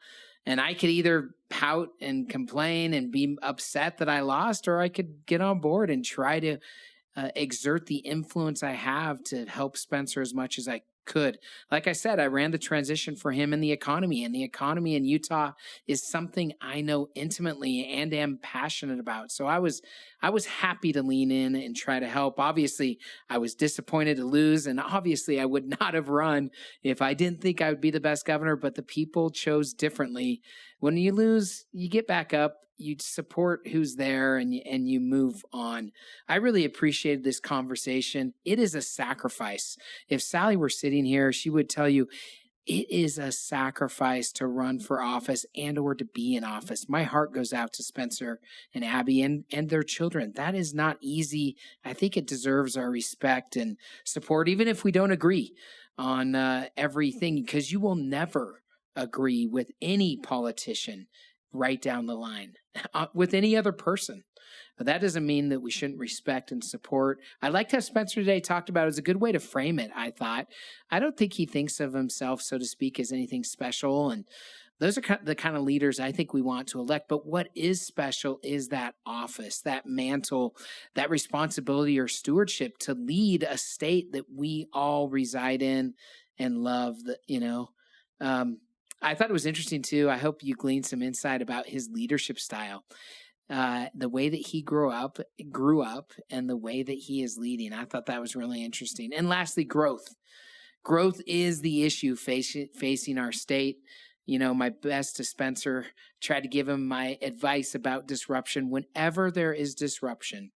And I could either pout and complain and be upset that I lost, or I could get on board and try to exert the influence I have to help Spencer as much as I could. Like I said, I ran the transition for him in the economy, and the economy in Utah is something I know intimately and am passionate about. So I was happy to lean in and try to help. Obviously, I was disappointed to lose, and obviously I would not have run if I didn't think I would be the best governor, but the people chose differently. When you lose, you get back up, you support who's there, and you move on. I really appreciated this conversation. It is a sacrifice. If Sally were sitting here, she would tell you it is a sacrifice to run for office and or to be in office. My heart goes out to Spencer and Abby and their children. That is not easy. I think it deserves our respect and support, even if we don't agree on everything, because you will never agree with any politician right down the line with any other person. But that doesn't mean that we shouldn't respect and support. I liked how Spencer today talked about it. It was a good way to frame it, I thought. I don't think he thinks of himself, so to speak, as anything special. And those are the kind of leaders I think we want to elect. But what is special is that office, that mantle, that responsibility or stewardship to lead a state that we all reside in and love. I thought it was interesting, too. I hope you gleaned some insight about his leadership style. The way that he grew up, and the way that he is leading. I thought that was really interesting. And lastly, growth. Growth is the issue facing our state. My best to Spencer, tried to give him my advice about disruption. Whenever there is disruption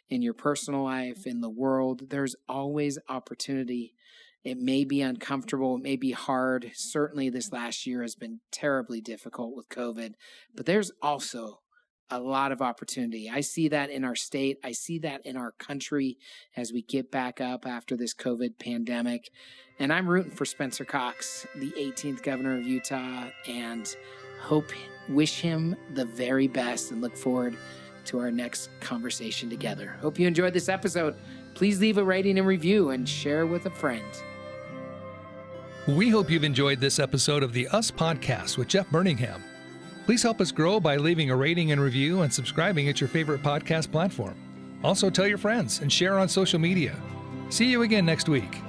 in your personal life, in the world, there's always opportunity. It may be uncomfortable. It may be hard. Certainly this last year has been terribly difficult with COVID, but there's also a lot of opportunity. I see that in our state. I see that in our country as we get back up after this COVID pandemic. And I'm rooting for Spencer Cox, the 18th governor of Utah, and wish him the very best and look forward to our next conversation together. Hope you enjoyed this episode. Please leave a rating and review and share with a friend. We hope you've enjoyed this episode of the Us Podcast with Jeff Burningham. Please help us grow by leaving a rating and review and subscribing at your favorite podcast platform. Also, tell your friends and share on social media. See you again next week.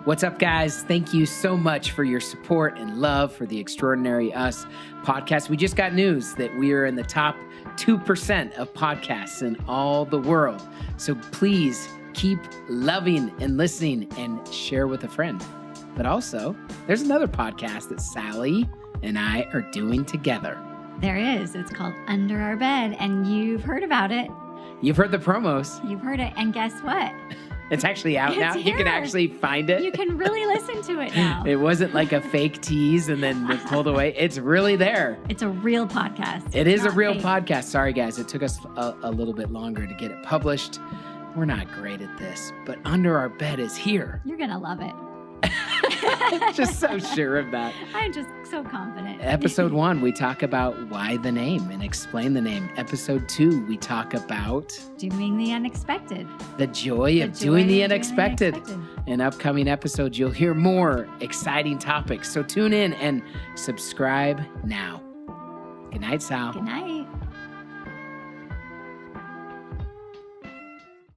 What's up, guys? Thank you so much for your support and love for the Extraordinary Us podcast. We just got news that we are in the top 2% of podcasts in all the world. So please keep loving and listening and share with a friend. But also, there's another podcast that Sally and I are doing together. There is. It's called Under Our Bed, and you've heard about it. You've heard the promos. You've heard it, and guess what? It's actually out now. You can actually find it. You can really listen to it now. It wasn't like a fake tease and then it pulled away. It's really there. It's a real podcast. It is a real podcast. Sorry, guys. It took us a little bit longer to get it published. We're not great at this, but Under Our Bed is here. You're going to love it. Just so sure of that. I'm just so confident. Episode 1, we talk about why the name and explain the name. Episode 2, we talk about doing the unexpected. The joy of doing the unexpected. In upcoming episodes, you'll hear more exciting topics. So tune in and subscribe now. Good night, Sal. Good night.